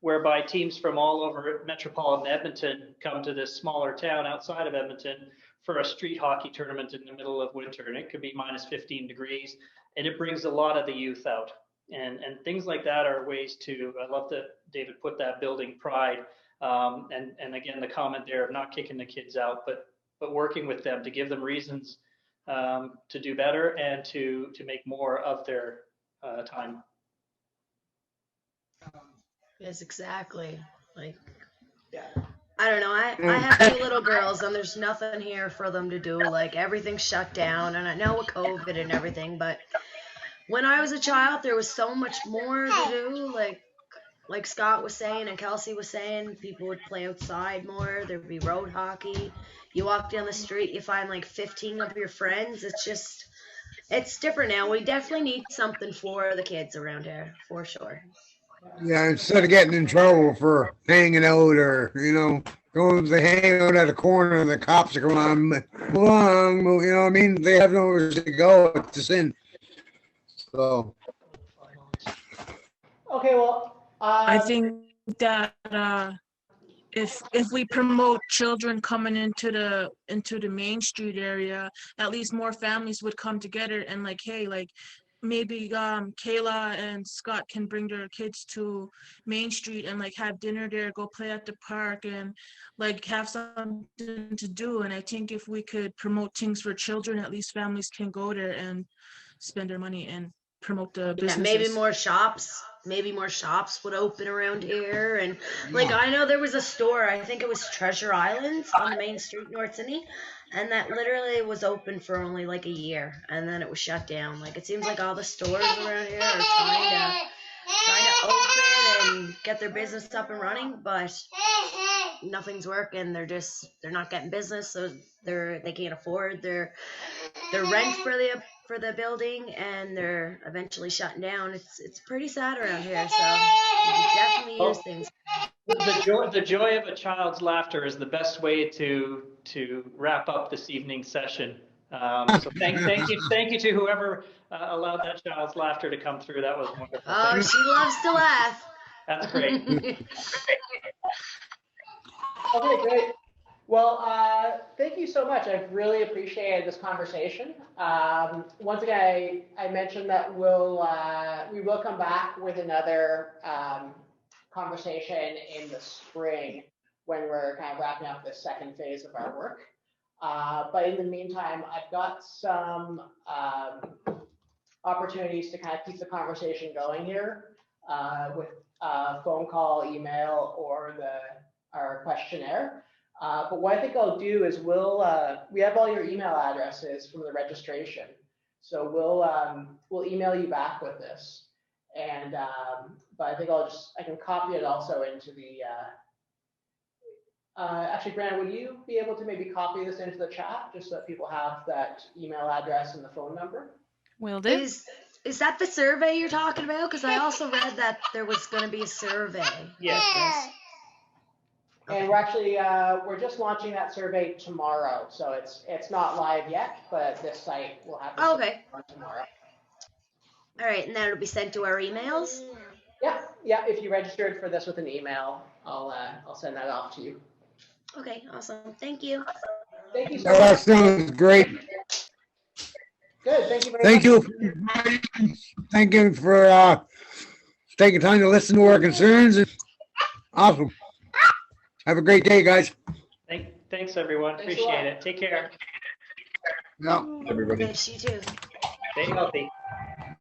whereby teams from all over metropolitan Edmonton come to this smaller town outside of Edmonton for a street hockey tournament in the middle of winter, and it could be minus 15 degrees, and it brings a lot of the youth out. And things like that are ways to, I love that David put that building pride. And again, the comment there of not kicking the kids out, but working with them to give them reasons to do better and to make more of their time. Yes, exactly. Like, Yeah. I don't know. I have 2 little girls, and there's nothing here for them to do. Like, everything's shut down, and I know with COVID and everything, but when I was a child, there was so much more to do. Like Scott was saying and Kelsey was saying, people would play outside more. There'd be road hockey. You walk down the street, you find like 15 of your friends. It's different now. We definitely need something for the kids around here, for sure. Yeah, instead of getting in trouble for hanging out or, you know, going to hang out at a corner and the cops are going on, move on, you know what I mean? They have nowhere to go. It's a sin. So. Okay, well. I think that if we promote children coming into the Main Street area, at least more families would come together and like, hey, like maybe Kayla and Scott can bring their kids to Main Street and like have dinner there, go play at the park and like have something to do. And I think if we could promote things for children, at least families can go there and spend their money and promote the businesses. Yeah, maybe more shops would open around here. And like, I know there was a store, I think it was Treasure Island on the Main Street, North Sydney, and that literally was open for only like a year, and then it was shut down. Like, it seems like all the stores around here are trying to open and get their business up and running, but nothing's working. They're not getting business, so they can't afford their rent for the building, and they're eventually shutting down. It's pretty sad around here, so we can definitely use things. The joy of a child's laughter is the best way to wrap up this evening's session. So thank you to whoever allowed that child's laughter to come through. That was wonderful. Oh, she loves to laugh. That's great. Okay, great. Well, thank you so much. I've really appreciated this conversation. Once again, I mentioned that we will come back with another conversation in the spring when we're kind of wrapping up the second phase of our work. But in the meantime, I've got some opportunities to kind of keep the conversation going here with phone call, email, or our questionnaire. But what I think I'll do is we have all your email addresses from the registration. So we'll email you back with this. And but I think I can copy it also into the actually, Brandon, would you be able to maybe copy this into the chat just so that people have that email address and the phone number? Will do. Is that the survey you're talking about? Because I also read that there was going to be a survey. Yes. And we're actually we're just launching that survey tomorrow, so it's not live yet, but this site will have it tomorrow. All right, and that'll be sent to our emails. Yeah. If you registered for this with an email, I'll send that off to you. Okay, awesome. Thank you. Thank you so much. That sounds great. Good. Thank you very much. Thank you for taking time to listen to our concerns. Awesome. Have a great day, guys. Thanks everyone. Thanks a Appreciate lot. it. Take care. Yeah. Everybody. Thanks, you too. Stay healthy.